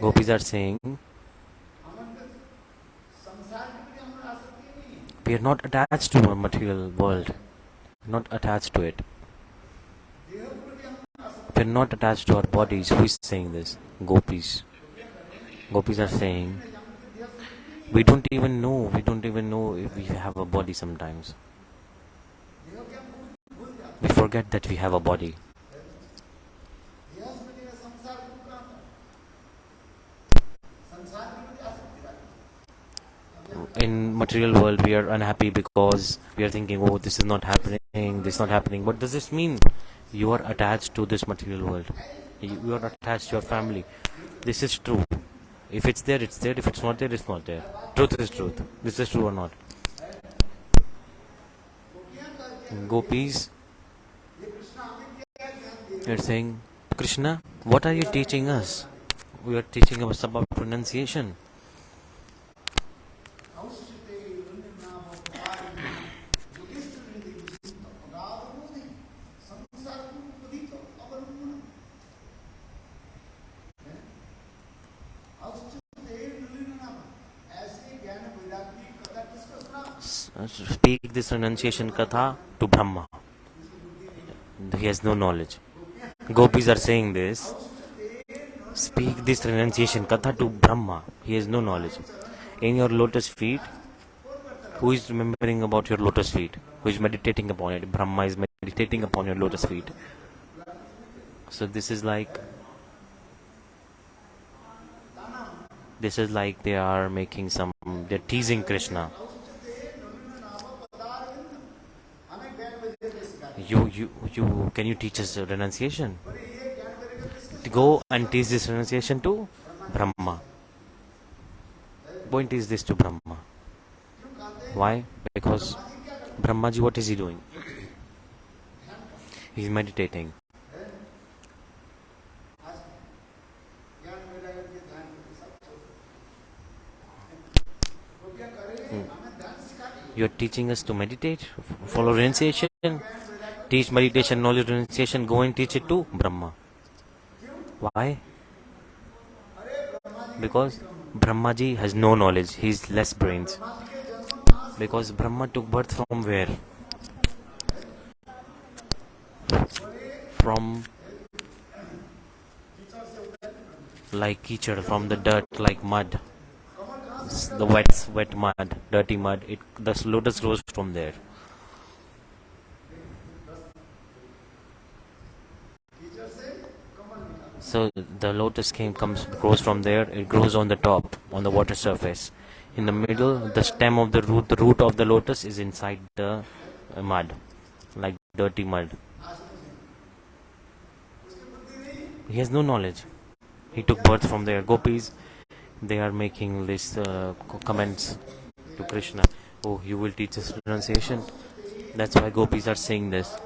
gopis are saying, we are not attached to a material world, not attached to it. We are not attached to our bodies. Who is saying this? Gopis. Gopis are saying, we don't even know if we have a body sometimes. We forget that we have a body. In material world, we are unhappy because we are thinking, oh, this is not happening. What does this mean? You are attached to this material world. You are attached to your family. This is true. If it's there, it's there. If it's not there, it's not there. Truth is truth. This is true or not? Gopis, they are saying, Krishna, what are you teaching us? We are teaching us about renunciation. Speak this renunciation katha to Brahma. He has no knowledge. Gopis are saying this. Speak this renunciation katha to Brahma. He has no knowledge. In your lotus feet, who is remembering about your lotus feet? Who is meditating upon it? Brahma is meditating upon your lotus feet. So this is like they are making they're teasing Krishna. You can you teach us renunciation? Go and teach this renunciation to Brahma. Go and teach this to Brahma. Why? Because Brahmaji, what is he doing? He's meditating. You are teaching us to meditate, follow renunciation, teach meditation, knowledge, renunciation, go and teach it to Brahma. Why? Because Brahmaji has no knowledge, he is less brains. Because Brahma took birth from where? From like kichad, from the dirt, like mud. The wet mud, dirty mud. The lotus grows from there. So the lotus grows from there. It grows on the top, on the water surface. In the middle, the stem of the root of the lotus is inside the mud, like dirty mud. He has no knowledge. He took birth from there. Gopis, they are making this comments to Krishna. Oh, you will teach us renunciation. That's why gopis are saying this.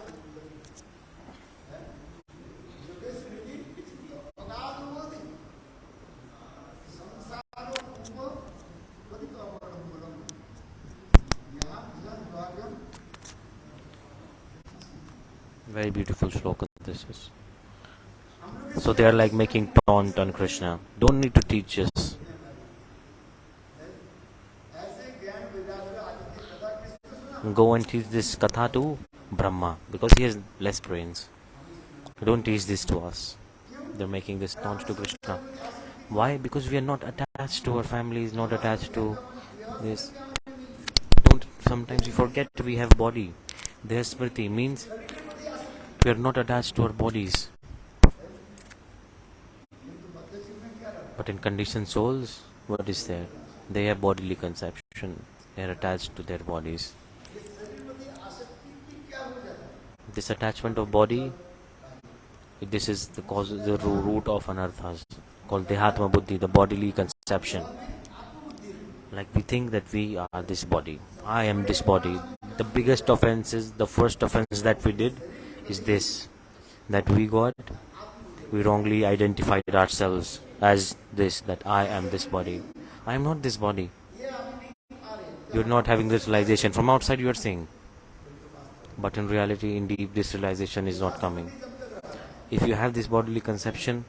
Very beautiful shloka this is. So they are like making taunt on Krishna. Don't need to teach us. Go and teach this katha to Brahma, because he has less brains. Don't teach this to us. They're making this taunt to Krishna. Why? Because we are not attached to our families, not attached to this. Don't sometimes we forget we have body. Their smriti means we are not attached to our bodies. But in conditioned souls, what is there? They have bodily conception. They are attached to their bodies. This attachment of body, this is the cause, the root of anarthas, called dehatma buddhi, the bodily conception. Like we think that we are this body. I am this body. The biggest offense is, the first offense that we did is this, that we wrongly identified ourselves as this, that I am this body. I am not this body. You're not having this realization. From outside you are saying, but in reality, indeed, this realization is not coming. If you have this bodily conception,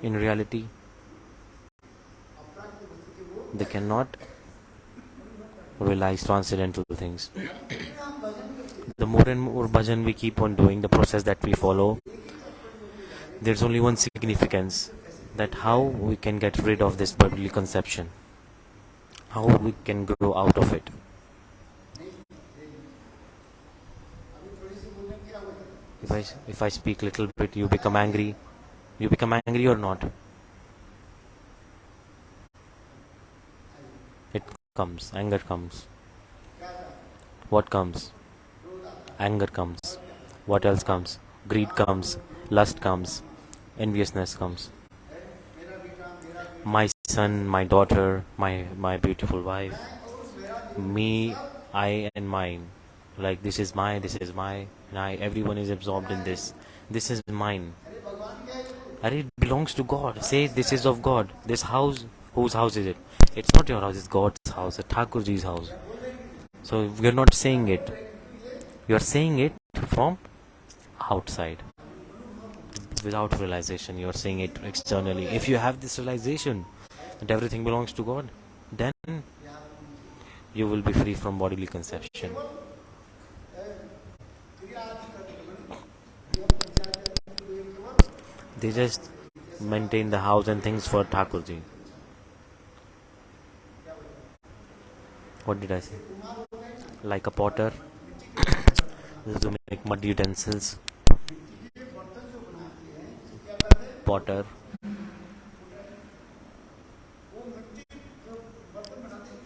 in reality, they cannot realize transcendental things. The more and more bhajan we keep on doing, the process that we follow, there's only one significance, that how we can get rid of this bodily conception, how we can grow out of it. If I speak little bit, you become angry. You become angry or not? It comes. Anger comes. What comes? Anger comes. What else comes? Greed comes. Lust comes. Enviousness comes. My son, my daughter, my beautiful wife, me, I and mine. Like this is my, and I, everyone is absorbed in this. This is mine. And it belongs to God. Say this is of God. This house, whose house is it? It's not your house, it's God's house, it's Thakurji's house. So we are not saying it. You are saying it from outside. Without realization, you are saying it externally. If you have this realization that everything belongs to God, then you will be free from bodily conception. They just maintain the house and things for Thakurji. What did I say? Like a potter, to make mud utensils. Potter.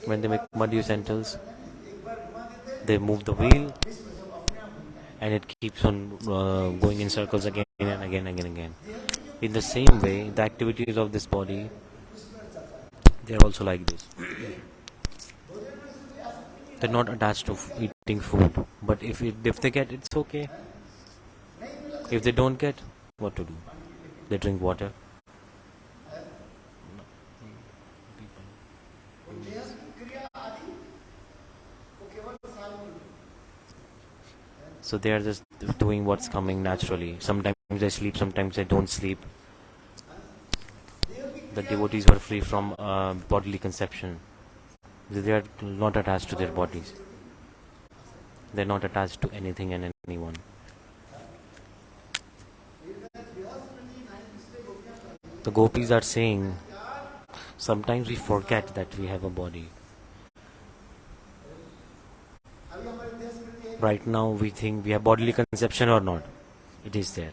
When they make mud utensils, they move the wheel, and it keeps on going in circles again and again and again. In the same way, the activities of this body, they are also like this. They're not attached to eating food, but if they get, it's okay. If they don't get, what to do? They drink water. So they are just doing what's coming naturally. Sometimes they sleep, sometimes they don't sleep. The devotees were free from bodily conception. They are not attached to their bodies. They are not attached to anything and anyone. The gopis are saying, sometimes we forget that we have a body. Right now we think we have bodily conception or not. It is there.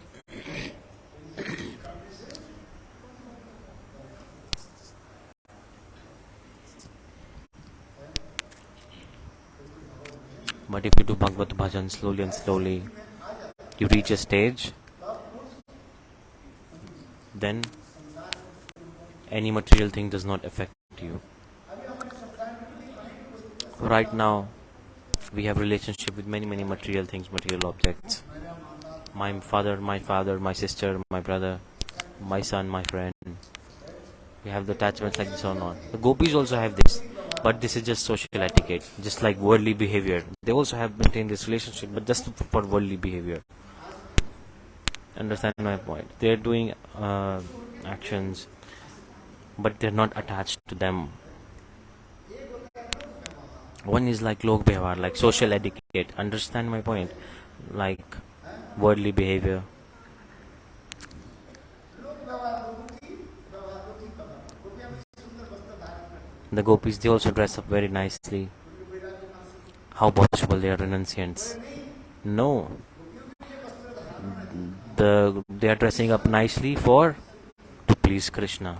But if you do Bhagavad Bhajan slowly and slowly, you reach a stage, then any material thing does not affect you. Right now, we have relationship with many material things, material objects. My father, my sister, my brother, my son, my friend. We have the attachments like this or not. The gopis also have this, but this is just social etiquette, just like worldly behavior. They also have maintained this relationship, but just for worldly behavior. Understand my point? They are doing actions, but they're not attached to them. One is like lok behavar, like social etiquette. Understand my point? Like worldly behavior. The gopis, they also dress up very nicely. How possible they are renunciants? No, they are dressing up nicely for to please Krishna.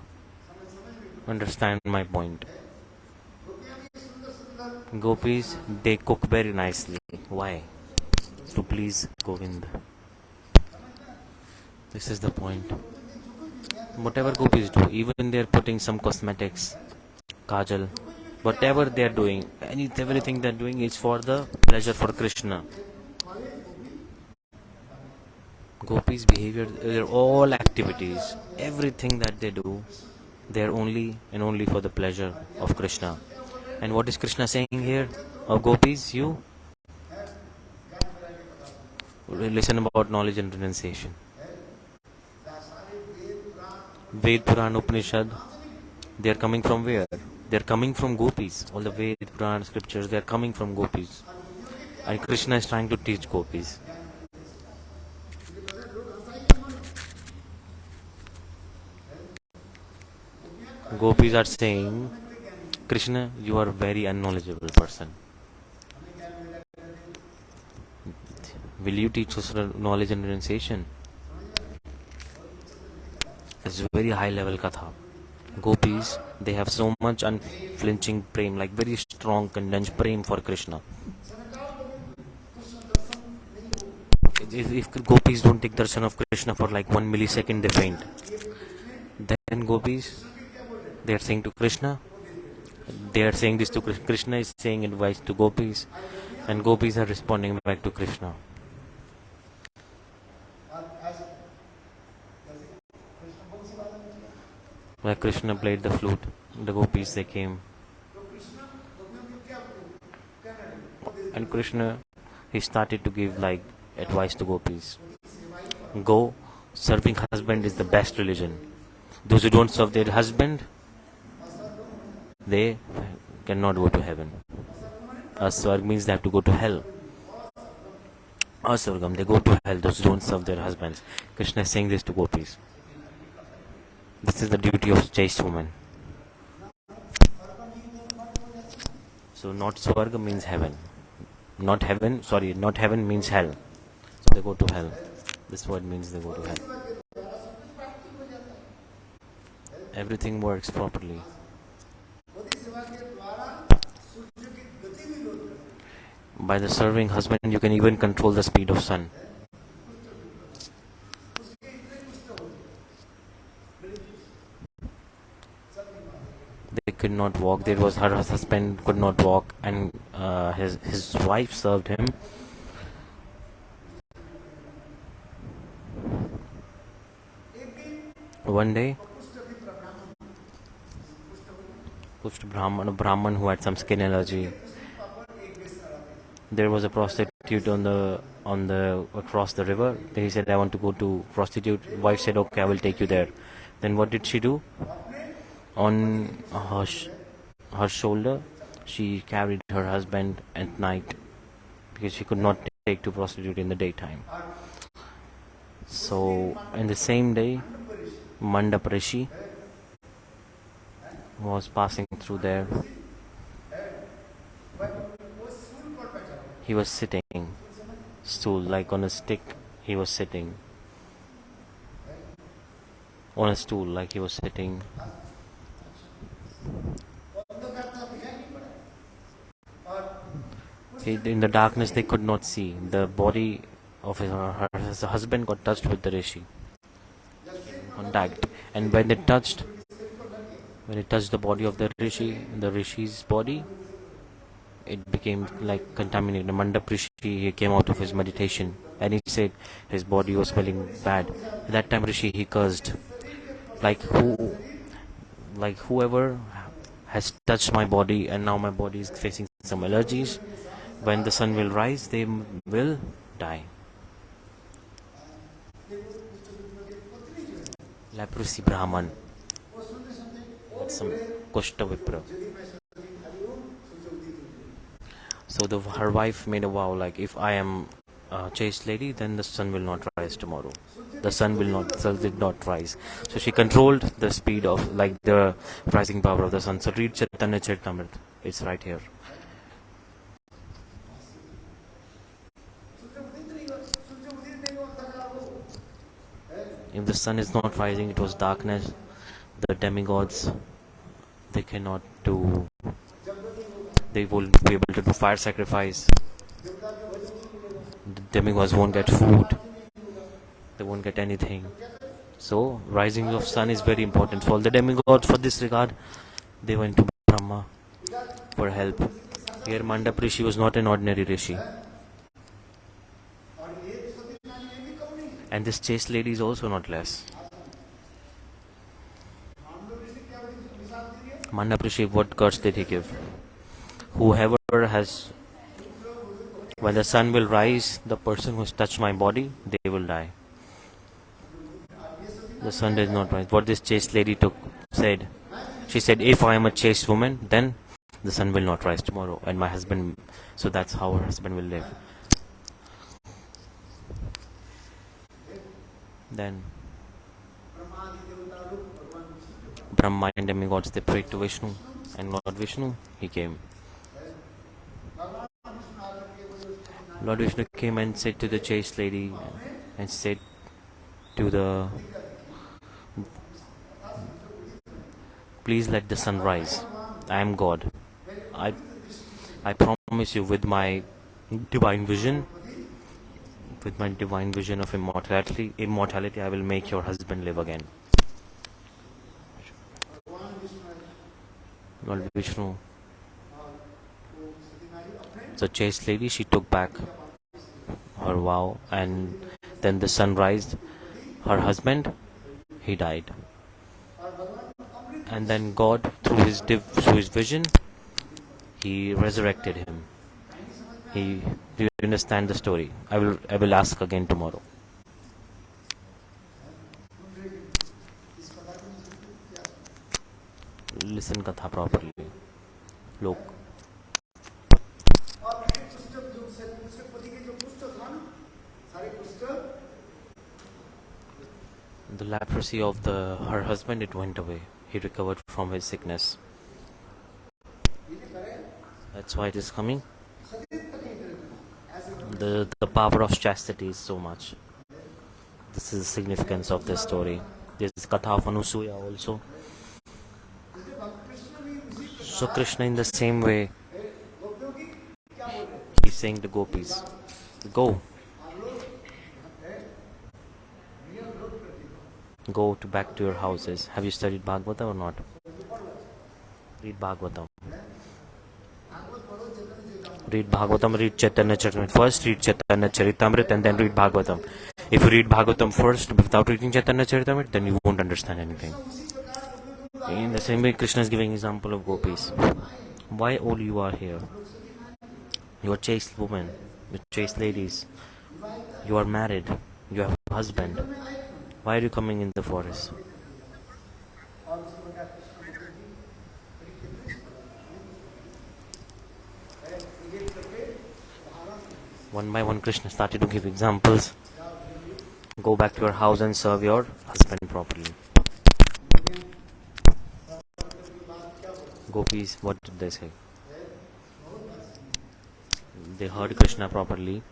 Understand my point? Gopis, they cook very nicely. Why? To please Govind. This is the point. Whatever gopis do, even they are putting some cosmetics, kajal, whatever they are doing, everything they are doing is for the pleasure for Krishna. Gopis' behavior, their all activities, everything that they do, they are only and only for the pleasure of Krishna. And what is Krishna saying here? Oh gopis, you listen about knowledge and renunciation. Ved, Puran, Upanishad, they are coming from where? They are coming from gopis. All the Ved, Puran, scriptures, they are coming from gopis. And Krishna is trying to teach gopis. Gopis are saying, Krishna, you are a very unknowledgeable person. Will you teach us knowledge and renunciation? It's a very high level katha. Gopis, they have so much unflinching prem, like very strong condensed prem for Krishna. If gopis don't take darshan of Krishna for like 1 millisecond, they faint. Then gopis, they are saying to Krishna, they are saying this to Krishna. Krishna is saying advice to gopis, and gopis are responding back to Krishna. Where Krishna played the flute, the gopis, they came. And Krishna, he started to give like advice to gopis. Go, serving husband is the best religion. Those who don't serve their husband, they cannot go to heaven. Aswarg means they have to go to hell. Aswargam, they go to hell, those who don't serve their husbands. Krishna is saying this to gopis. This is the duty of chaste woman. So not Swarga means heaven. Not heaven means hell. So they go to hell. This word means they go to hell. Everything works properly. By the serving husband, you can even control the speed of sun. They could not walk. There was her husband could not walk, and his wife served him. One day, a Brahman who had some skin allergy. There was a prostitute across the river. He said, "I want to go to prostitute." Wife said, "Okay, I will take you there." Then what did she do? On her shoulder, she carried her husband at night because she could not take to prostitute in the daytime. So, in the same day, Mandap Rishi was passing through there. He was sitting, stool, like on a stick. He was sitting on a stool, like he was sitting. In the darkness, they could not see. The body of his husband got touched with the rishi, contact, and when it touched the body of the rishi's body, it became like contaminated. Mandap Rishi, he came out of his meditation, and he said his body was smelling bad. At that time, Rishi, he cursed, whoever has touched my body, and now my body is facing some allergies. When the sun will rise, they will die. Leprosy Brahman, some Kushta Vipra. So her wife made a vow, like, if I am a chaste lady, then the sun will not rise tomorrow. the sun did not rise. So she controlled the speed of, like, the rising power of the sun. So read Caitanya Caritamrta. It's right here. If the sun is not rising, it was darkness. The demigods, they cannot do, they won't be able to do fire sacrifice. The demigods won't get food. They won't get anything. So rising of sun is very important. So all the demigods, for this regard, they went to Brahma for help. Here Mandap Rishi was not an ordinary Rishi. And this chaste lady is also not less. Mandap Rishi, what curse did he give? Whoever has, when the sun will rise, the person who has touched my body, they will die. The sun did not rise. What this chaste lady said, she said, if I am a chaste woman, then the sun will not rise tomorrow, and my husband, so that's how her husband will live. Then Brahma and demigods, they prayed to Vishnu, and Lord Vishnu, he came. Lord Vishnu came and said to the chaste lady, and said to the, please let the sun rise. I am God. I promise you, with my divine vision, of immortality, I will make your husband live again. Lord Vishnu. So chaste lady, she took back her vow, and then the sun rised. Her husband, he died. And then God, through his vision, he resurrected him. Do you understand the story? I will ask again tomorrow. Listen katha properly. Look. The leprosy of her husband, it went away. He recovered from his sickness. That's why it is coming. The power of chastity is so much. This is the significance of this story. There is Katha of Anusuya also. So Krishna, in the same way, he's saying to gopis, go back to your houses. Have you studied Bhagavata or not? Read Bhagavatam. Read Bhagavatam, read Caitanya Caritamrta. First read Caitanya Caritamrta and then read Bhagavatam. If you read Bhagavatam first without reading Caitanya Caritamrta, then you won't understand anything. In the same way, Krishna is giving example of gopis. Why all you are here? You are chaste women, you are chaste ladies. You are married. You have a husband. Why are you coming in the forest? One by one, Krishna started to give examples. Go back to your house and serve your husband properly. Gopis, what did they say? They heard Krishna properly.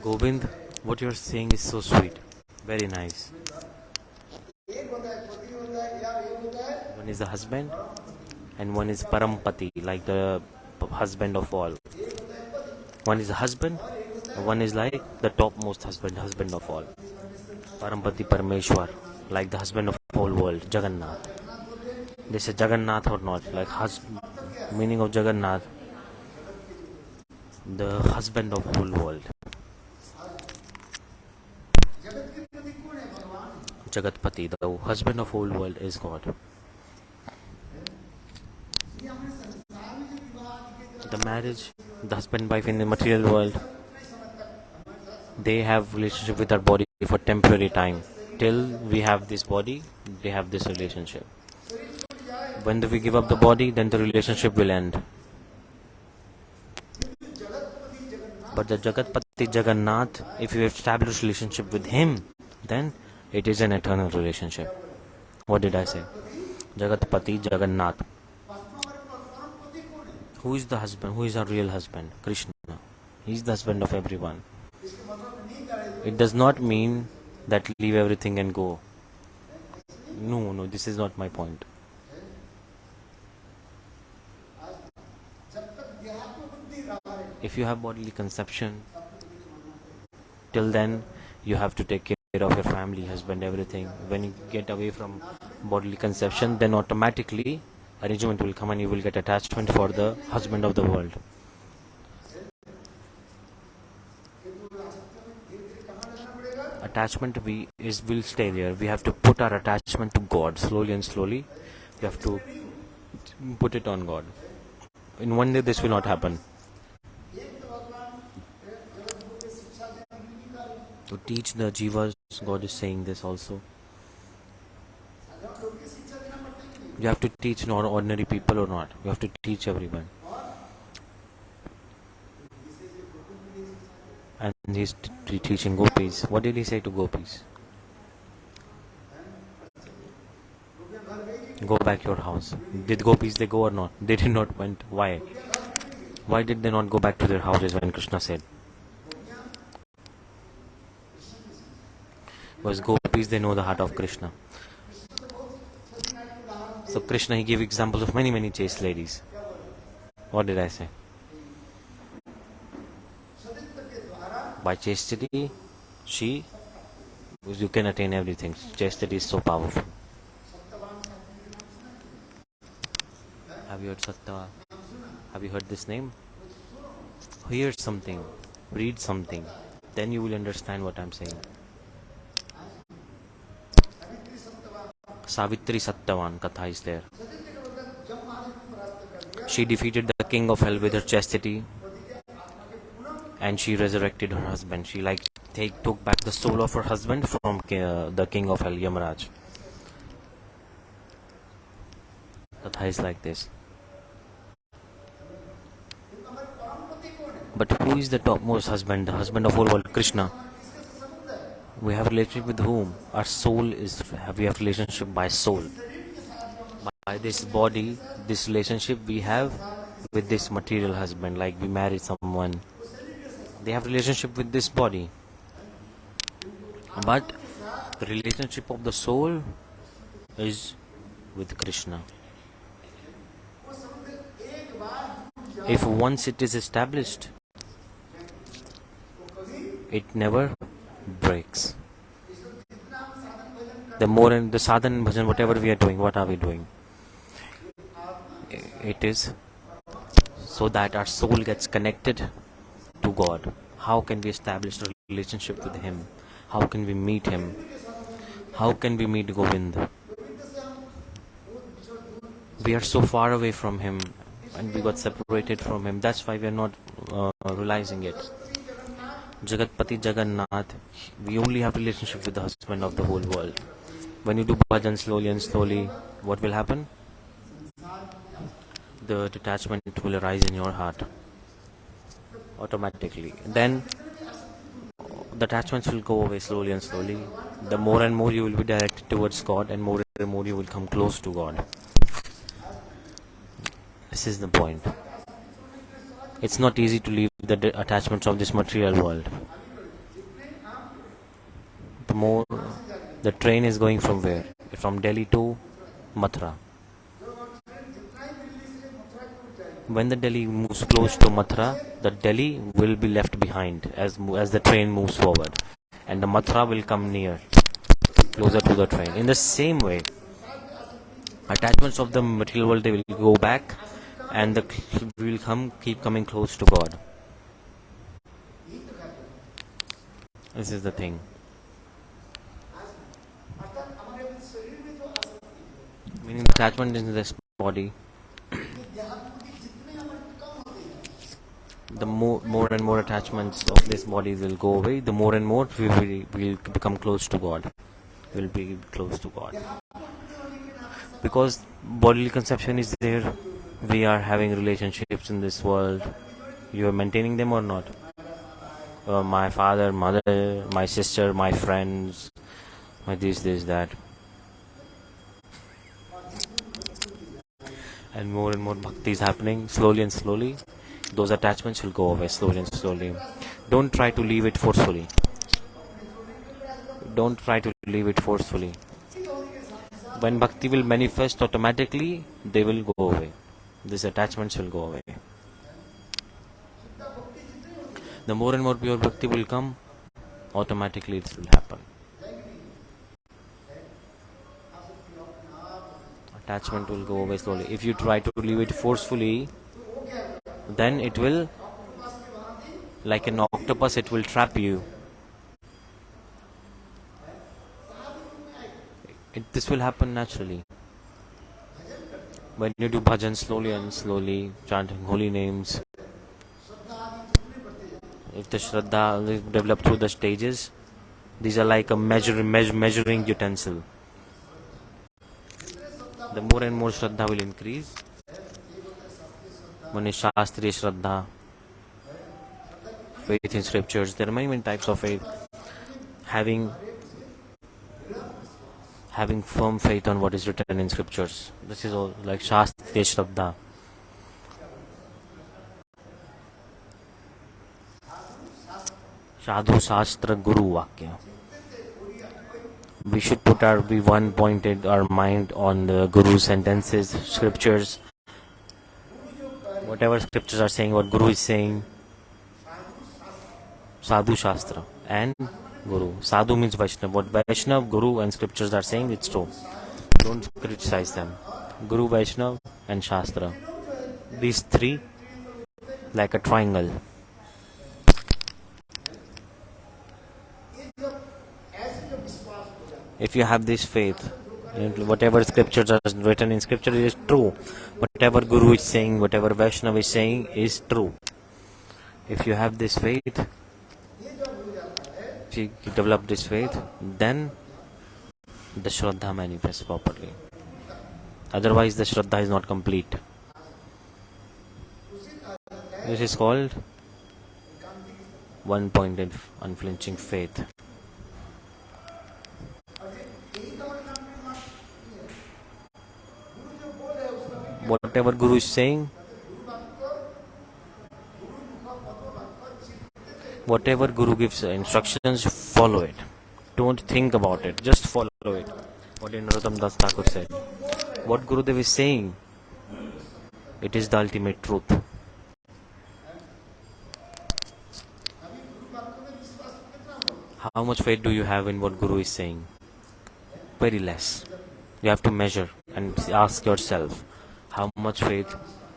Govind, what you are saying is so sweet. Very nice. One is the husband and one is Parampati, like the husband of all. One is the husband, one is like the topmost husband of all. Parampati Parameshwar, like the husband of whole world, Jagannath. They say Jagannath or not, like meaning of Jagannath, the husband of whole world. Jagatpati, the husband of whole world, is God. The marriage, the husband and wife in the material world, they have relationship with our body for temporary time. Till we have this body, they have this relationship. When we give up the body, then the relationship will end. But the Jagatpati Jagatpati Jagannath, if you establish relationship with him, then it is an eternal relationship. What did I say? Jagatpati Jagannath. Who is the husband? Who is our real husband? Krishna. He is the husband of everyone. It does not mean that leave everything and go. No, this is not my point. If you have bodily conception, till then you have to take care of your family, husband, everything. When you get away from bodily conception, then automatically arrangement will come and you will get attachment for the husband of the world. Attachment will stay there. We have to put our attachment to God slowly and slowly. We have to put it on God. In one day this will not happen. To teach the jivas, God is saying this also. You have to teach not ordinary people or not. You have to teach everyone. And he's teaching gopis. What did he say to gopis? Go back your house. Did gopis they go or not? They did not went. Why? Why did they not go back to their houses when Krishna said? Because gopis they know the heart of Krishna. So Krishna he gave examples of many chaste ladies. What did I say? By chastity, you can attain everything. Chastity is so powerful. Have you heard Sattva? Have you heard this name? Hear something, read something, then you will understand what I am saying. Savitri Sattvavan Katha is there. She defeated the king of hell with her chastity and she resurrected her husband. She took back the soul of her husband from the king of hell, Yamaraj. Katha is like this. But who is the topmost husband? The husband of whole world, Krishna. We have relationship with whom? Our soul is. We have relationship by soul. By this body, this relationship we have with this material husband. Like we marry someone, they have relationship with this body. But the relationship of the soul is with Krishna. If once it is established, it never breaks. The more and the sadhana and bhajan, whatever we are doing, what are we doing? It is so that our soul gets connected to God. How can we establish a relationship with Him? How can we meet Him? How can we meet Govind? We are so far away from Him and we got separated from Him. That's why we are not realizing it. Jagatpati Jagannath, we only have relationship with the husband of the whole world. When you do bhajan slowly and slowly, what will happen? The detachment will arise in your heart automatically. Then the attachments will go away slowly and slowly. The more and more you will be directed towards God, and more you will come close to God. This is the point. It's not easy to leave the attachments of this material world. The train is going from where? From Delhi to Mathura. When the Delhi moves close to Mathura, the Delhi will be left behind as the train moves forward, and the Mathura will come near, closer to the train. In the same way, attachments of the material world, they will go back, and we will keep coming close to God. This is the thing. Meaning the attachment in this body, the more and more attachments of this body will go away, the more and more we will become close to God. We will be close to God. Because bodily conception is there, we are having relationships in this world. You are maintaining them or not? my father, mother, my sister, my friends, my this, that. And more bhakti is happening slowly and slowly. Those attachments will go away slowly and slowly. Don't try to leave it forcefully. Don't try to leave it forcefully. When bhakti will manifest automatically, they will go away. These attachments will go away. The more and more pure bhakti will come, automatically it will happen. Attachment will go away slowly. If you try to leave it forcefully, then it will, like an octopus, it will trap you. This will happen naturally. When you do bhajan slowly and slowly, chanting holy names, if the Sraddha is developed through the stages, these are like a measuring utensil. The more and more Sraddha will increase. One is Shastriya Sraddha, faith in scriptures. There are many types of faith. Having firm faith on what is written in scriptures. This is all like Shastriya Sraddha. Sadhu Shastra Guru Vakya. We should be one pointed our mind on the Guru's sentences, scriptures. Whatever scriptures are saying, what Guru is saying. Sadhu Shastra and Guru. Sadhu means Vaishnav. What Vaishnav, Guru and scriptures are saying, it's true. Don't criticize them. Guru, Vaishnav and Shastra. These three, like a triangle. If you have this faith, whatever scriptures are written in scripture is true. Whatever Guru is saying, whatever Vaishnav is saying is true. If you have this faith, if you develop this faith, then the Shraddha manifests properly. Otherwise, the Shraddha is not complete. This is called one-pointed, unflinching faith. Whatever Guru is saying, whatever Guru gives instructions, follow it. Don't think about it, just follow it. What Narottam Das Thakur said. What Gurudev is saying, it is the ultimate truth. How much faith do you have in what Guru is saying? Very less. You have to measure and ask yourself, how much faith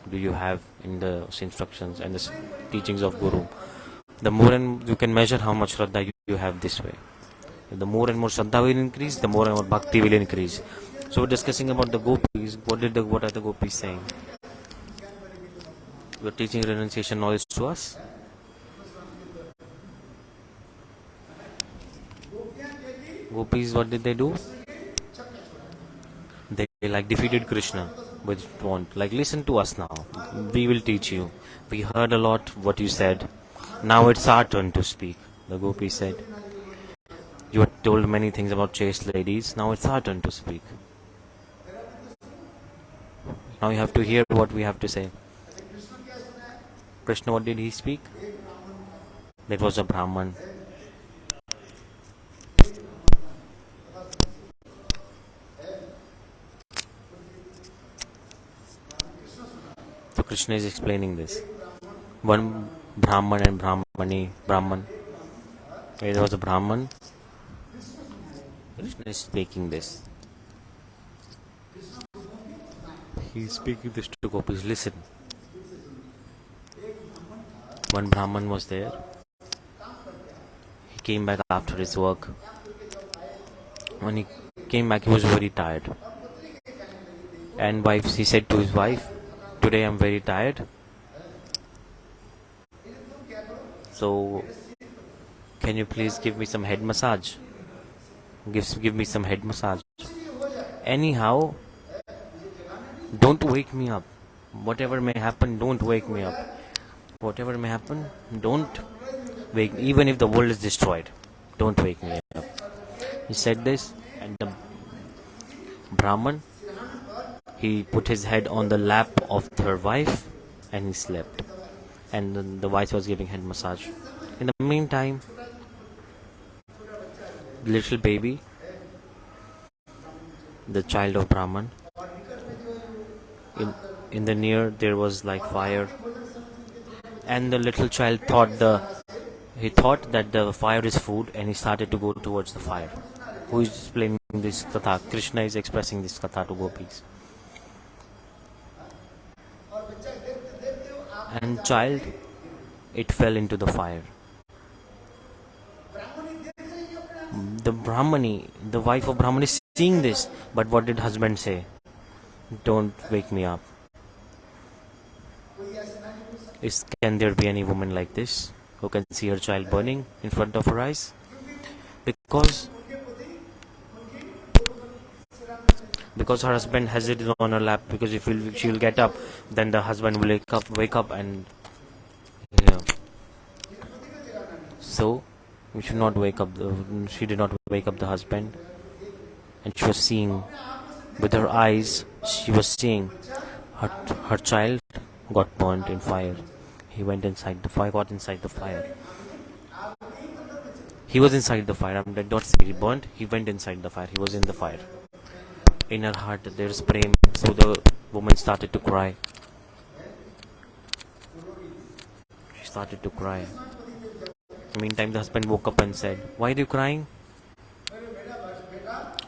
do you have in the instructions and the teachings of Guru? The more and you can measure how much Shraddha you have this way. The more and more Shraddha will increase, the more and more Bhakti will increase. So we're discussing about the gopis. What are the gopis saying? We're teaching renunciation knowledge to us. Gopis, what did they do? They defeated Krishna with want. Listen to us now. We will teach you. We heard a lot what you said. Now it's our turn to speak. The gopi said, you have told many things about chaste ladies. Now it's our turn to speak. Now you have to hear what we have to say. Krishna, what did he speak? That was a Brahman. So Krishna is explaining this. One Brahman and Brahman. There was a Brahman. Krishna is speaking this. He is speaking this to gopis. Listen. One Brahman was there. He came back after his work. When he came back, he was very tired. And he said to his wife, today I am very tired. So, can you please give me some head massage? Give me some head massage. Anyhow, don't wake me up. Whatever may happen, don't wake me up. Whatever may happen, don't wake, even if the world is destroyed, don't wake me up. He said this, and the Brahman, he put his head on the lap of her wife and he slept. And then the wife was giving head massage. In the meantime, the little baby, the child of Brahman, in the near there was like fire, and the little child thought that the fire is food, and he started to go towards the fire. Who is explaining this katha? Krishna is expressing this katha to gopis. And child, it fell into the fire. The Brahmani, the wife of Brahman is seeing this, but what did husband say? Don't wake me up. Can there be any woman like this who can see her child burning in front of her eyes? Because her husband has it on her lap. Because if she will get up, then the husband will wake up, and so we should not wake up. She did not wake up the husband, and she was seeing with her eyes. She was seeing her child got burnt in fire. He went inside the fire, got inside the fire. He was inside the fire. I not say he burnt. He went inside the fire. He was in the fire. In her heart there is prem. So the woman started to cry. She started to cry. Meantime, the husband woke up and said, "Why are you crying?"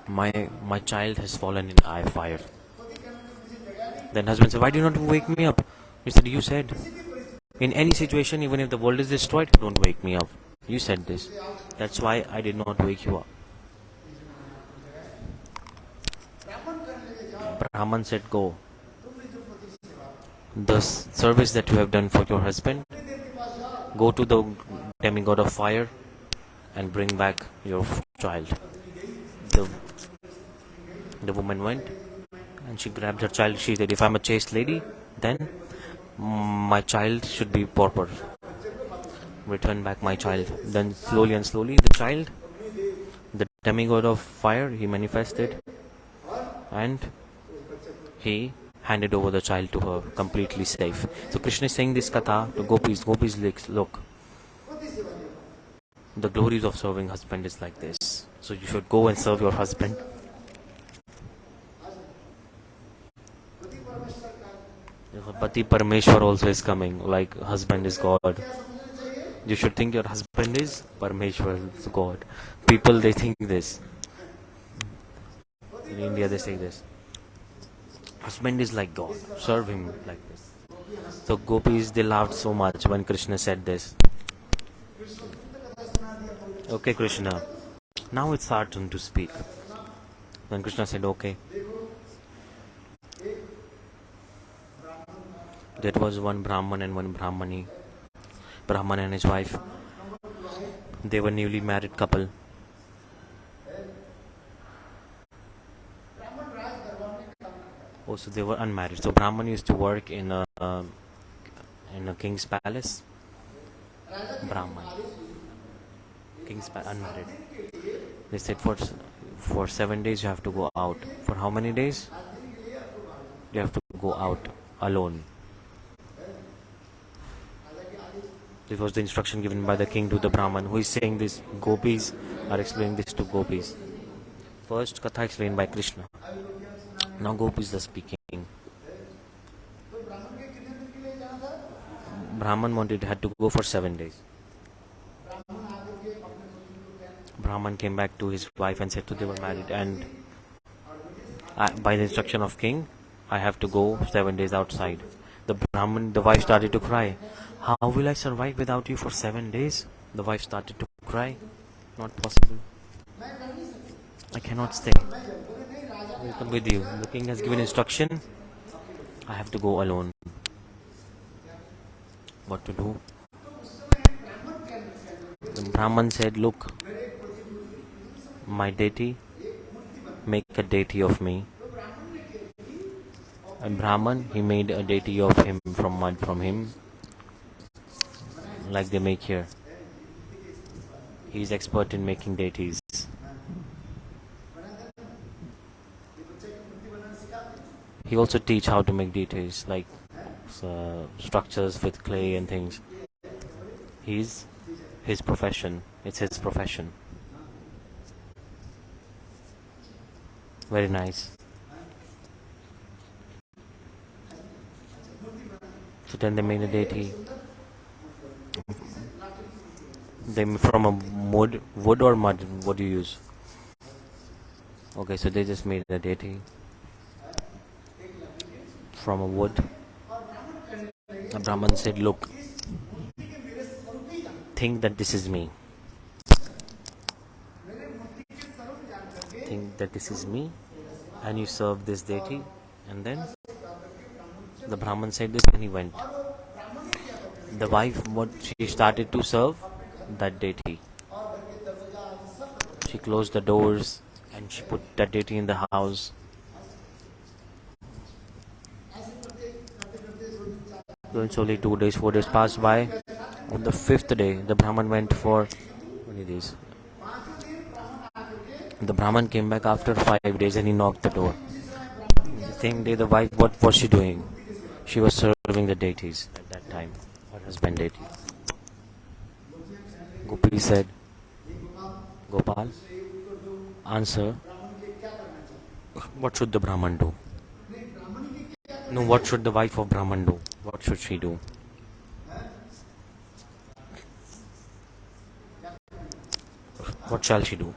My child has fallen in fire. Then husband said, "Why do you not wake me up?" He said, "You said, in any situation, even if the world is destroyed, don't wake me up. You said this. That's why I did not wake you up." Brahman said, "Go. The service that you have done for your husband, go to the demigod of fire and bring back your child." The woman went and she grabbed her child. She said, "If I'm a chaste lady, then my child should be pauper. Return back my child." Then slowly and slowly the demigod of fire, he manifested, and he handed over the child to her, completely safe. So Krishna is saying this katha to gopis. Gopis, look, the glories of serving husband is like this. So you should go and serve your husband. Pati Parmeshwar also is coming, like husband is God. You should think your husband is Parmeshwar, is God. People, they think this. In India they say this. Husband is like God. Serve him like this. So gopis, they laughed so much when Krishna said this. "Okay, Krishna, now it's our turn to speak." Then Krishna said, "Okay." There was one Brahman and one Brahmani. Brahman and his wife. They were newly married couple. Also, they were unmarried. So Brahman used to work in a king's palace. Brahman, king's palace, unmarried. They said for 7 days you have to go out. For how many days? You have to go out alone. This was the instruction given by the king to the Brahman. Who is saying this? Gopis are explaining this to gopis. First katha explained by Krishna. Now gopis are speaking. Brahman had to go for 7 days. Brahman came back to his wife and said they were married, and by the instruction of king, I have to go 7 days outside. The wife started to cry. "How will I survive without you for 7 days?" The wife started to cry. "Not possible. I cannot stay. I will come with you. The king has given instruction. I have to go alone." What to do? The Brahman said, "Look, my deity, make a deity of me." And Brahman, he made a deity of him from mud from him, like they make here. He is expert in making deities. He also teach how to make deities, like structures with clay and things. He's his profession. It's his profession. Very nice. So then they made a deity. They from a wood or mud. What do you use? Okay, so they just made a deity from a wood. The Brahman said, "Look, think that this is me. Think that this is me, and you serve this deity." And then the Brahman said this, and he went. The wife, what she started to serve that deity. She closed the doors and she put that deity in the house. Eventually 2 days, 4 days passed by. On the 5th day, the Brahman went for many days. The Brahman came back after 5 days and he knocked the door. The same day, the wife, what was she doing? She was serving the deities at that time, her husband deity. Gopi said, "Gopal, answer, what should the Brahman do?" No, what should the wife of Brahman do? What should she do? What shall she do?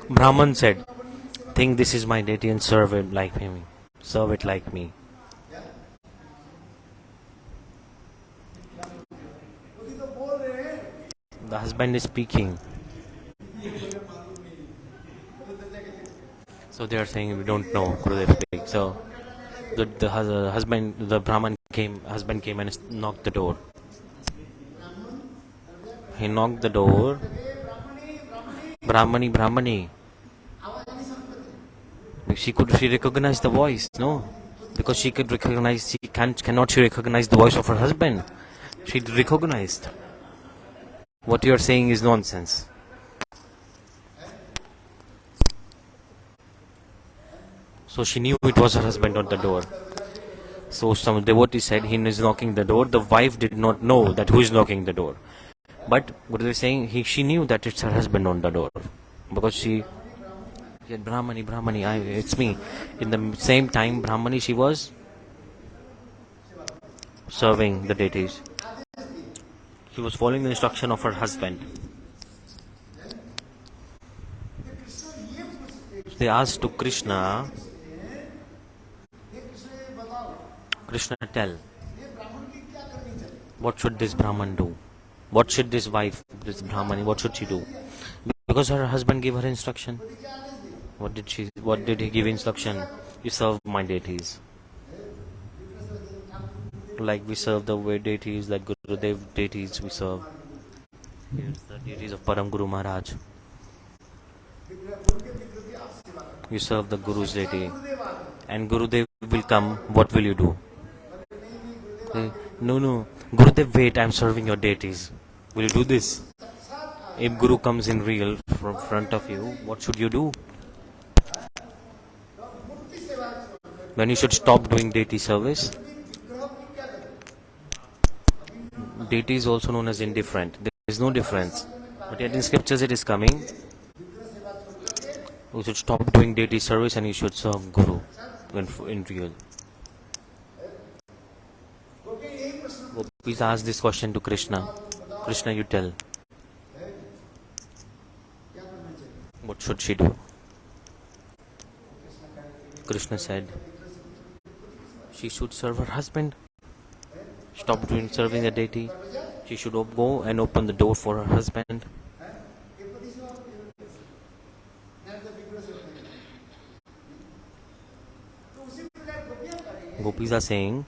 Brahman said, "Think this is my deity and serve it like me. Serve it like me." The husband is speaking. So they are saying, "We don't know." Gurudev speak. So the husband, the Brahman husband came and knocked the door. He knocked the door. "Brahmani, Brahmani." She recognized the voice, no? Because she could recognize, cannot she recognize the voice of her husband? She recognized. What you are saying is nonsense. So she knew it was her husband on the door. So some devotee said he is knocking the door. The wife did not know that who is knocking the door. But what they are saying, she knew that it's her husband on the door. Because she said, "Brahmani, Brahmani, it's me." In the same time, Brahmani, she was serving the deities. She was following the instruction of her husband. They asked to Krishna, "Krishna, tell, what should this Brahman do? What should this wife, this Brahmani, what should she do?" Because her husband gave her instruction. What did he give instruction? "You serve my deities. Like we serve the way deities, like Gurudev deities we serve. Here's the deities of Param Guru Maharaj. You serve the Guru's deity. And Gurudev will come, what will you do?" No, Gurudev, wait, I am serving your deities. Will you do this? If Guru comes in real from front of you, what should you do? When you should stop doing deity service. Deity is also known as indifferent. There is no difference. But yet in scriptures it is coming. You should stop doing deity service and you should serve Guru in real. Please ask this question to Krishna. Krishna, you tell. What should she do? Krishna said, she should serve her husband. Stop doing serving the deity. She should go and open the door for her husband. Gopis are saying,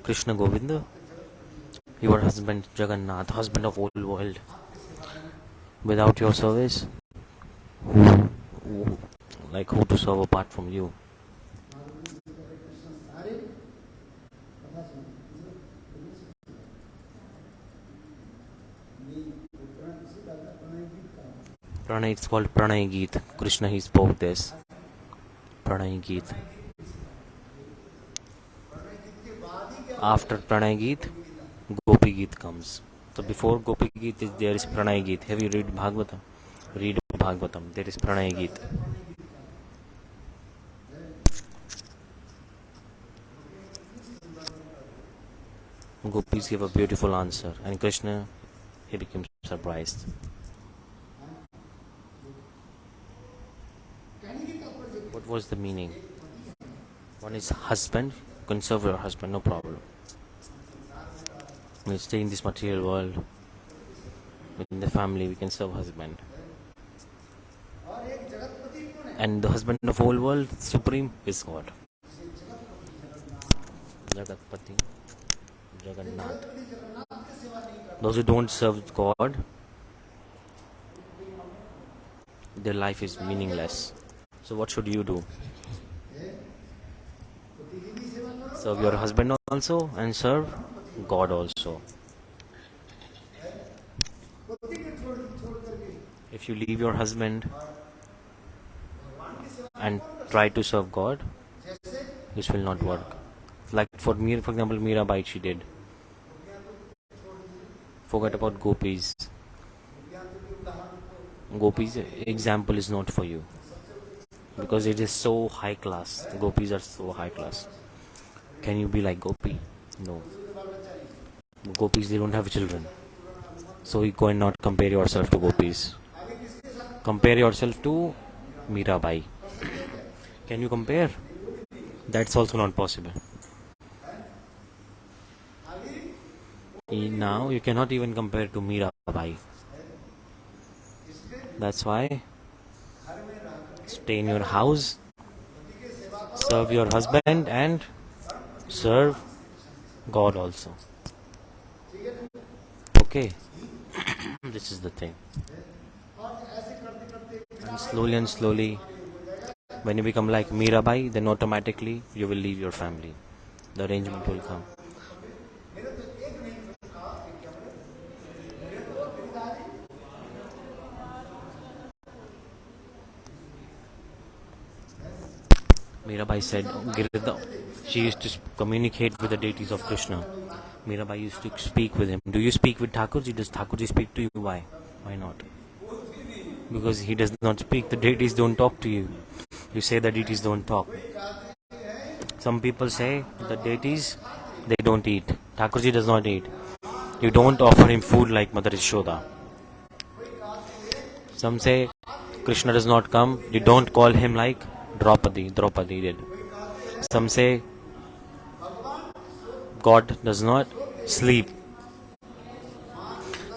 "Krishna Govinda, your husband Jagannath, husband of all world. Without your service, who to serve apart from you?" Pranay, it's called Pranay Geet. Krishna, he spoke this. Pranay Geet. After Pranay Geet, Gopi Geet comes. So before Gopi Geet there is Pranay Geet. Have you read Bhagavatam? Read Bhagavatam. There is Pranay Geet. Gopis gave a beautiful answer, and Krishna, he became surprised. What was the meaning? One is husband. You can serve your husband, no problem. We stay in this material world. Within the family, we can serve husband. And the husband of whole world, supreme, is God. Jagatpati, Jagannath. Those who don't serve God, their life is meaningless. So what should you do? Serve your husband also and serve God also. If you leave your husband and try to serve God, this will not work. Like for example, Mirabai, she did. Forget about gopis. Gopis example is not for you, because it is so high class. Gopis are so high class. Can you be like Gopi? No. Gopis, they don't have children. So you go and not compare yourself to gopis. Compare yourself to Mirabai. Can you compare? That's also not possible. Now you cannot even compare to Mirabai. That's why stay in your house, serve your husband and serve God also. Okay. This is the thing. And slowly, when you become like Mirabai, then automatically you will leave your family. The arrangement will come. Mirabai said, she used to communicate with the deities of Krishna. Mirabai used to speak with him. Do you speak with Thakurji? Does Thakurji speak to you? Why? Why not? Because he does not speak. The deities don't talk to you. You say the deities don't talk. Some people say the deities, they don't eat. Thakurji does not eat. You don't offer him food like Mother Yashoda. Some say Krishna does not come. You don't call him like Draupadi did. Some say God does not sleep.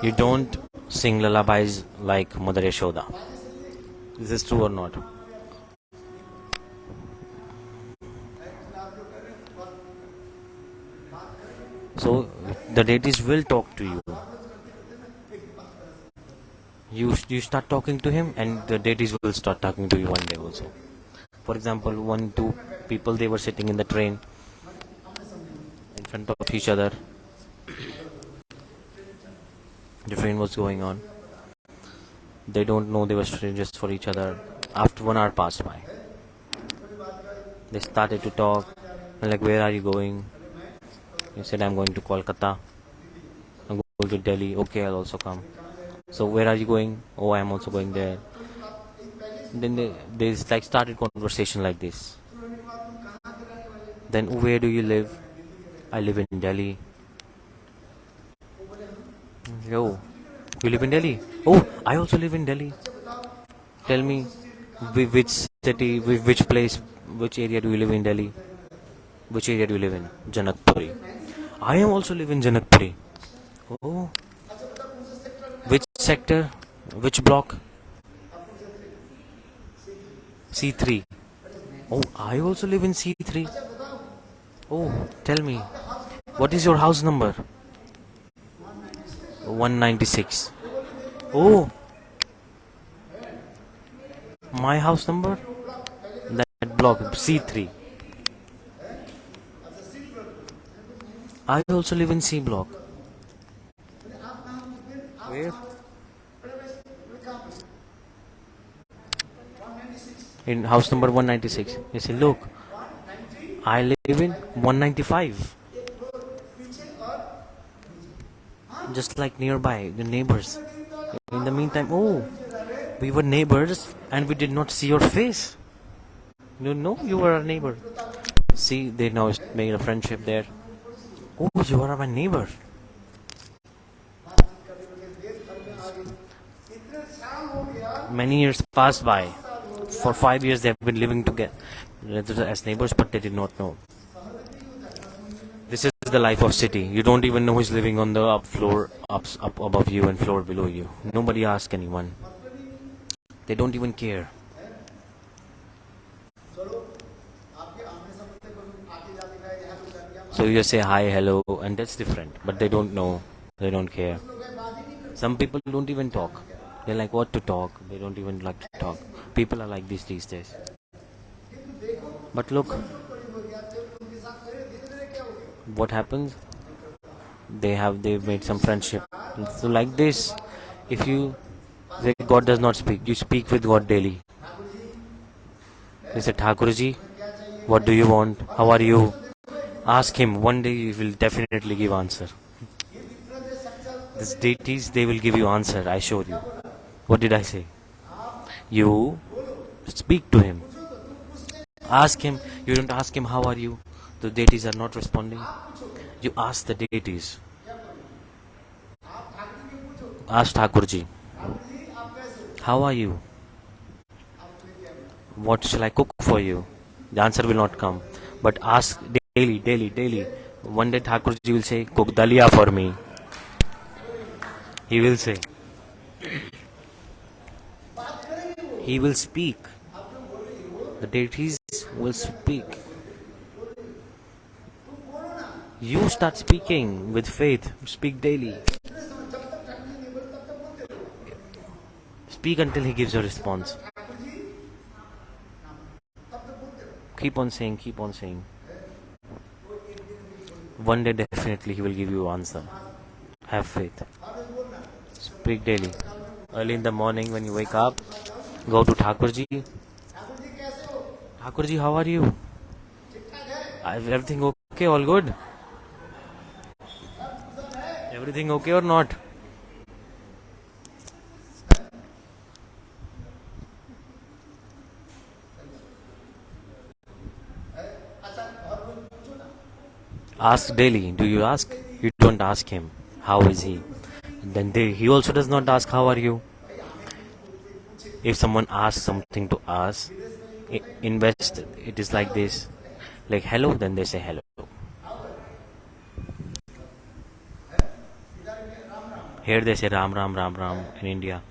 You don't sing lullabies like Mother Yashoda. Is this true or not? So the deities will talk to you. You start talking to him, and the deities will start talking to you one day also. For example, 1-2 people, they were sitting in the train in front of each other. The train was going on. They don't know they were strangers for each other. After 1 hour passed by, they started to talk. Like, where are you going? He said, I'm going to Kolkata. I'm going to Delhi. Okay, I'll also come. So where are you going? Oh, I'm also going there. Then they started conversation like this. Then, where do you live? I live in Delhi. Yo, you live in Delhi? Oh, I also live in Delhi. Tell me, which city, which place, which area do you live in Delhi? Which area do you live in? Janakpuri. I am also live in Janakpuri. Oh, which sector? Which block? C3. Oh, I also live in C3. Oh, tell me, what is your house number? 196. Oh, my house number? That block, C3. I also live in C block. Where? in house number 196. He said, look, I live in 195. Just like nearby, the neighbors. In the meantime, oh, we were neighbors and we did not see your face. You know you were a neighbor. See, they now made a friendship there. Oh, you are my neighbor. Many years passed by. For 5 years they have been living together as neighbors, but they did not know. This is the life of city. You don't even know who's living on the up floor, up above you and floor below you. Nobody asks anyone. They don't even care. So you say hi, hello, and that's different. But they don't know. They don't care. Some people don't even talk. They like what to talk. They don't even like to talk. People are like this these days. But look, what happens? They've made some friendship. So like this, if you say God does not speak, you speak with God daily. They say, Thakurji, what do you want? How are you? Ask him. One day he will definitely give answer. These deities, they will give you answer. I showed you. What did I say? You speak to him. Ask him. You don't ask him, how are you? The deities are not responding. You ask the deities. Ask Thakurji, how are you? What shall I cook for you? The answer will not come. But ask daily. One day Thakurji will say, cook dalia for me. He will say. He will speak. The deities will speak. You start speaking with faith. Speak daily. Speak until he gives a response. Keep on saying. One day definitely he will give you an answer. Have faith. Speak daily. Early in the morning when you wake up, go to Thakurji. Thakurji, how are you? Everything okay? All good? Everything okay or not? Ask daily. Do you ask? You don't ask him. How is he? Then he also does not ask, how are you? If someone asks something to us, in West it is like this. Like hello, then they say hello. Here they say Ram Ram Ram Ram in India.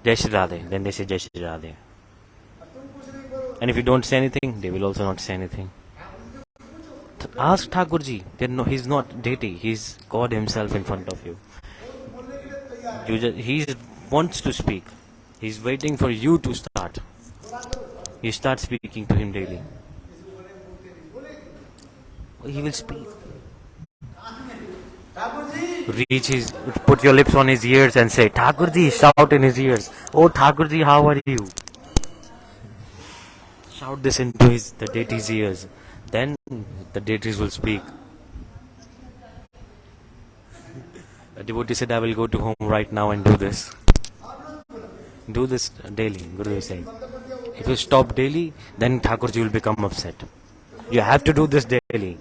Jai Shri Radhe, then they say Jai Shri Radhe. And if you don't say anything, they will also not say anything. Ask Thakurji. He's not deity. He's God himself in front of you. He wants to speak. He's waiting for you to start. You start speaking to him daily. He will speak. Put your lips on his ears and say, Thakurji, shout in his ears. Oh Thakurji, how are you? Shout this into the deity's ears. Then the deities will speak. A devotee said, I will go to home right now and do this. Do this daily, Guru is saying. If you stop daily, then Thakurji will become upset. You have to do this daily.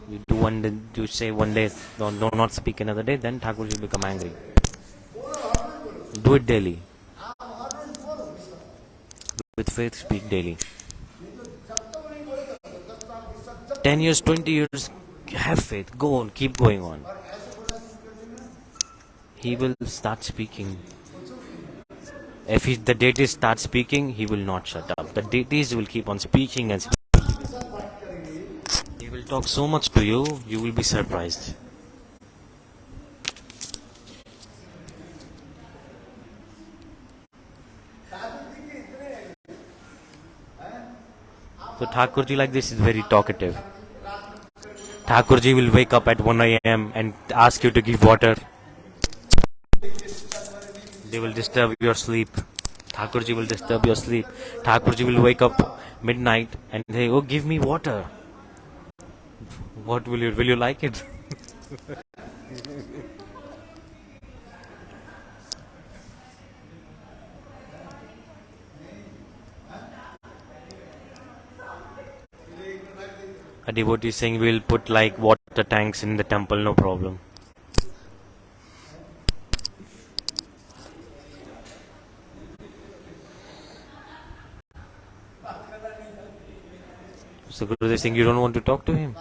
You do one day, you say one day, do not speak another day, then Thakurji will become angry. Do it daily. With faith, speak daily. 10 years, 20 years, have faith, go on, keep going on. He will start speaking. If the deities start speaking, he will not shut up. The deities will keep on speaking and speaking. He will talk so much to you, you will be surprised. So Thakurji like this is very talkative. Thakurji will wake up at 1 a.m. and ask you to give water. They will disturb your sleep. Thakurji will disturb your sleep. Thakurji will wake up midnight and say, "Oh, give me water." What will you like it? A devotee is saying we'll put like water tanks in the temple, no problem. So Guru is saying you don't want to talk to him.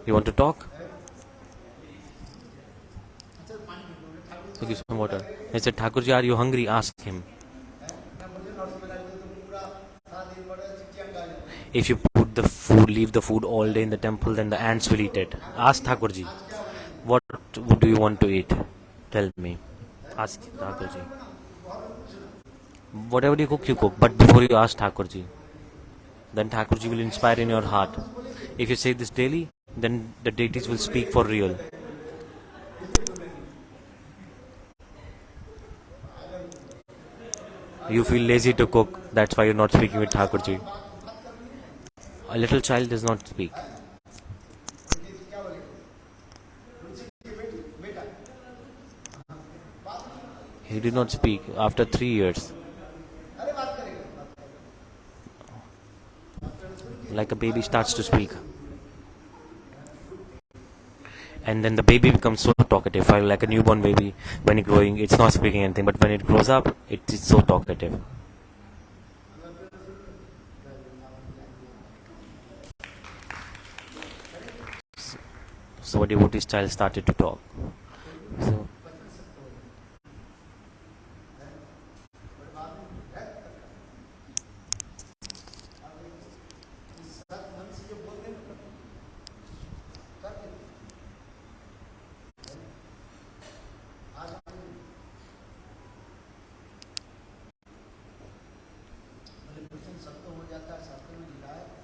You want to talk? So give some water. He said, Thakurji, are you hungry? Ask him. If you put the food, leave the food all day in the temple, then the ants will eat it. Ask Thakurji, what do you want to eat? Tell me. Ask Thakurji. Whatever you cook, but before you ask Thakurji, then Thakurji will inspire in your heart. If you say this daily, then the deities will speak for real. You feel lazy to cook, that's why you're not speaking with Thakurji. A little child does not speak. He did not speak after 3 years. Like a baby starts to speak. And then the baby becomes so talkative. Like a newborn baby, when it's growing, it's not speaking anything. But when it grows up, it is so talkative. So a devotee's child started to talk. So,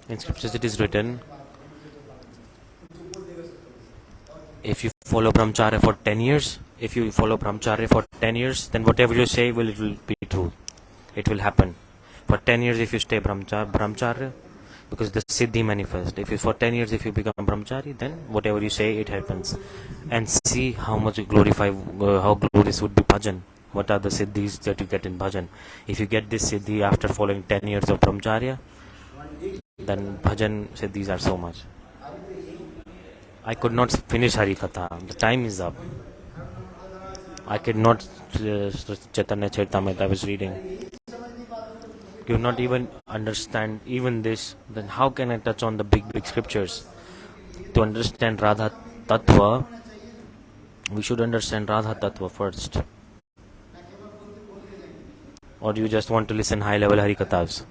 in scriptures it is written, if you follow brahmacharya for 10 years, then whatever you say it will be true. It will happen. For 10 years if you stay brahmacharya, because the siddhi manifest. For 10 years if you become brahmachari, then whatever you say it happens. And see how much how glorious would be bhajan. What are the siddhis that you get in bhajan? If you get this siddhi after following 10 years of brahmacharya, then bhajan siddhis are so much. I could not finish harikatha. The time is up. I could not Caitanya Caritamrta I was reading. You not even understand even this. Then how can I touch on the big scriptures? To understand Radha Tattva, we should understand Radha Tattva first. Or do you just want to listen high level harikathas?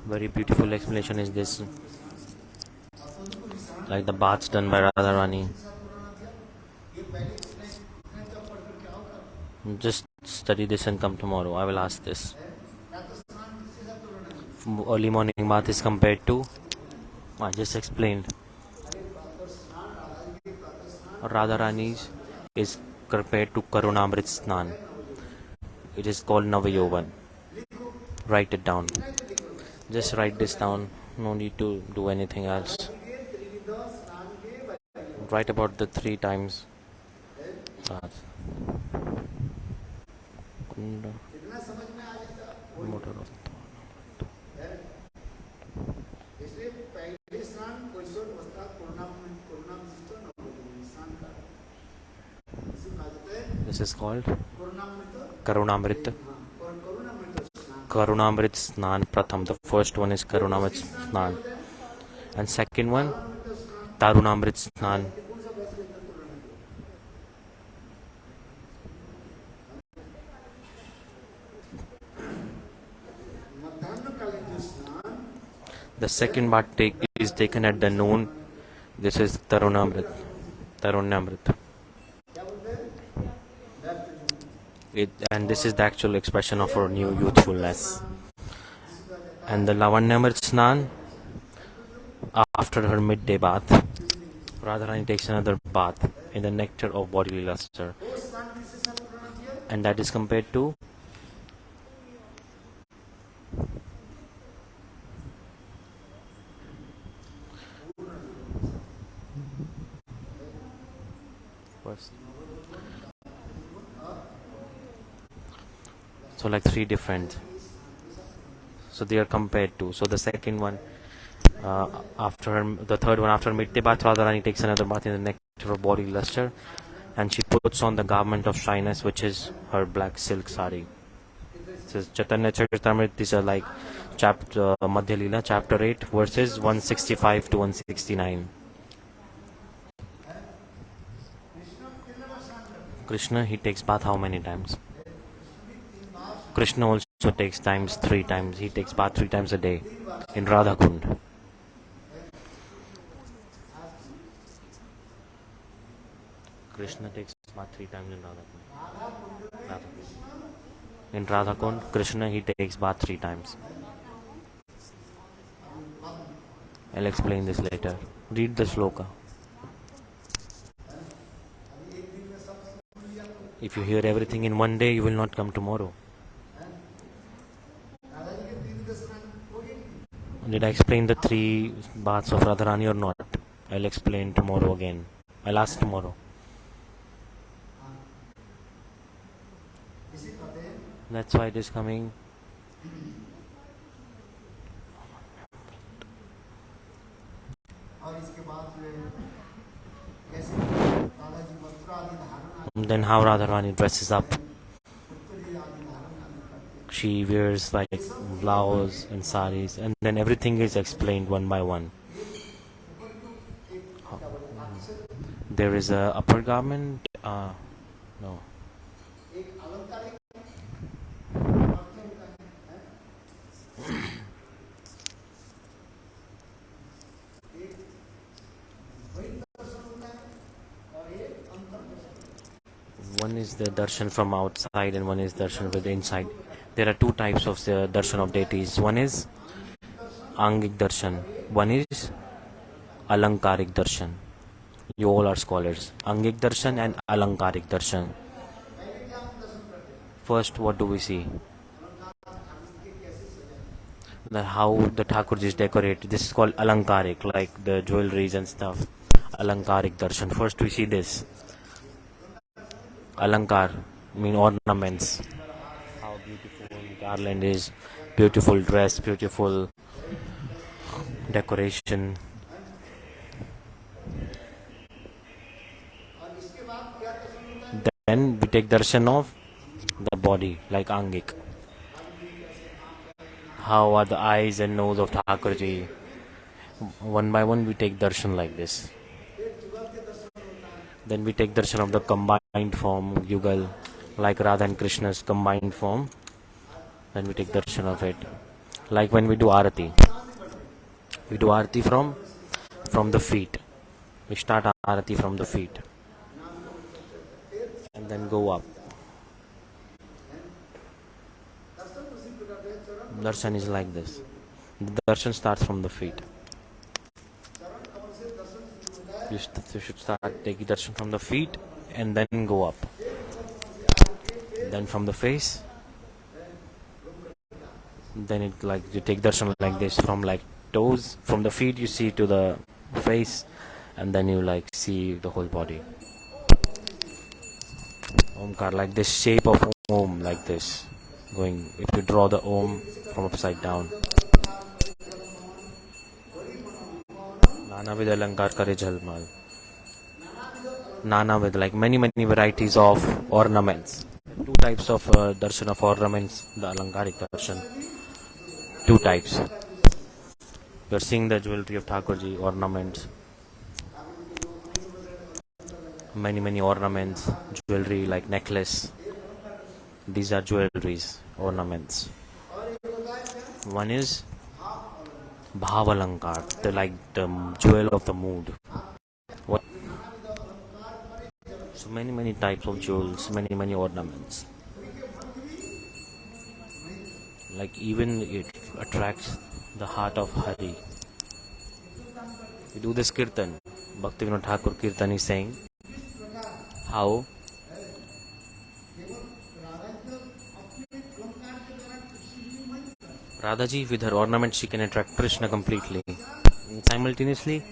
Very beautiful explanation is this. Like the baths done by Radharani. Just study this and come tomorrow. I will ask this. Early morning bath is compared to, I just explained. Radharani's is compared to Karunamrit Snan. It is called Navayovan. Write it down. Just write this down. No need to do anything else. Write about the 3 times. This is called Karunamrit. Karunamrit Snan Pratham. The first one is Karunamrit Snan. And second one, Tarunamrit Snan. The second bath is taken at the noon. This is Tarunamrit. And this is the actual expression of our new youthfulness. And the Lavanyamrit Snan, after her midday bath, Radharani takes another bath in the nectar of bodily luster. And that is compared to first. So like three different. So they are compared to. So the second one, the third one after midday bath, Radharani takes another bath in the nectar of bodily luster, and she puts on the garment of shyness, which is her black silk sari. This is Caitanya Caritamrta. These are like chapter Madhya Leela, chapter 8, verses 165 to 169. Krishna, he takes bath how many times? Krishna also takes 3 times. He takes bath 3 times a day in Radha Kund. Krishna takes bath 3 times in Radha Kund. In Radha Kund, Krishna, he takes bath 3 times. I'll explain this later. Read the sloka. If you hear everything in one day, you will not come tomorrow. Did I explain the 3 baths of Radharani or not? I'll explain tomorrow again. I'll ask tomorrow. That's why it is coming. Then how Radharani dresses up. She wears like blouse and saris, and then everything is explained one by one. There is a upper garment. No. One is the darshan from outside and one is darshan with the inside. There are 2 types of the darshan of deities. One is angik darshan. One is alankarik darshan. You all are scholars. Angik darshan and alankarik darshan. First, what do we see? How the Thakurji is decorated. This is called alankarik, like the jewelries and stuff. Alankarik darshan. First we see this. Alankar mean ornaments. How beautiful garland is, beautiful dress, beautiful decoration. Then we take darshan of the body, like angik. How are the eyes and nose of Thakurji? One by one we take darshan like this. Then we take darshan of the combined form, Yugal, like Radha and Krishna's combined form. Then we take darshan of it. Like when we do arati. We do arati from the feet. We start arati from the feet. And then go up. Darshan is like this. The darshan starts from the feet. You should start taking darshan from the feet and then go up. Then from the face. Then it like you take darshan like this from like toes. From the feet you see to the face, and then you like see the whole body. Omkar, like this shape of Om like this. Going, if you draw the Om from upside down. Nana with alankar kare jhalmal. Nana with like many varieties of ornaments. Two types of darshan of ornaments, the alankaric darshan. Two types. You're seeing the jewelry of Thakurji, ornaments. Many ornaments, jewelry like necklace. These are jewelries, ornaments. One is Bhavalankar, the jewel of the mood. What? So many types of jewels, many ornaments. Like even it attracts the heart of Hari. We do this kirtan. Bhaktivinoda Thakur kirtan is saying how Radhaji with her ornaments she can attract Krishna completely. And simultaneously,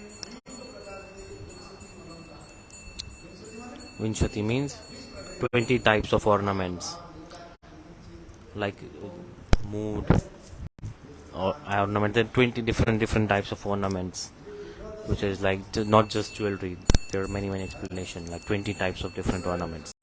Vinshati means 20 types of ornaments. Like mood or ornament, there are 20 different types of ornaments, which is like not just jewelry. There are many explanations, like 20 types of different ornaments.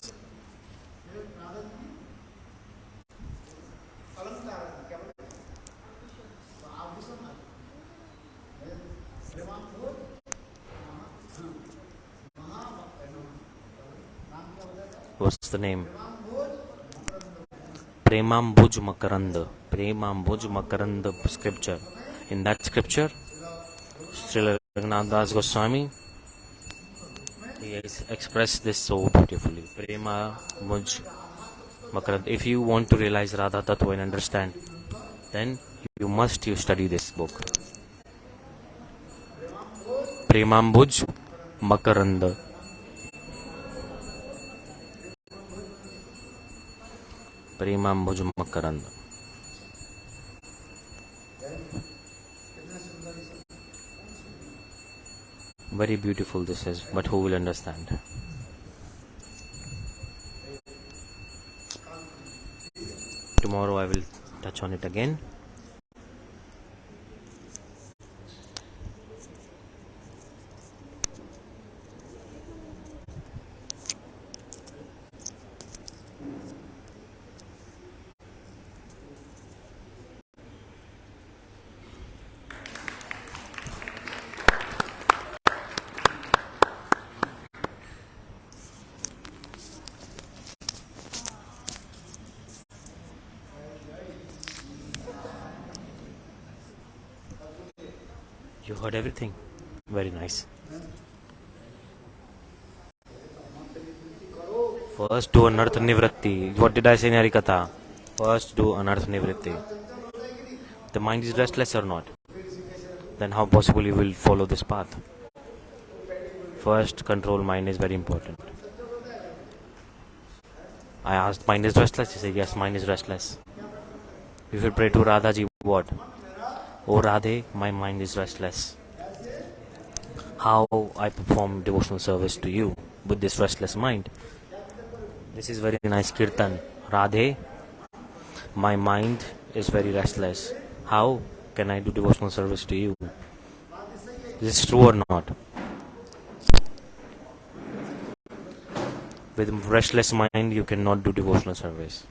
What's the name? Premambhuj Makaranda. Premambhuj Makaranda scripture. In that scripture, Srila Raghunath Das Goswami, he expressed this so beautifully. Premambhuj Makaranda. If you want to realize Radha Tattva and understand, then you must study this book. Premambhuj Makaranda. Premambhuj Makaranda. Very beautiful this is, but who will understand? Tomorrow I will touch on it again. You heard everything? Very nice. First do anartha-nivrrti. What did I say in harikatha? First do anartha-nivrrti. The mind is restless or not? Then how possible you will follow this path? First, control mind is very important. I asked, mind is restless? He said, yes, mind is restless. If you pray to Radhaji, what? Oh Radhe, my mind is restless. How I perform devotional service to you with this restless mind? This is very nice kirtan. Radhe, my mind is very restless. How can I do devotional service to you? Is this true or not? With restless mind, you cannot do devotional service.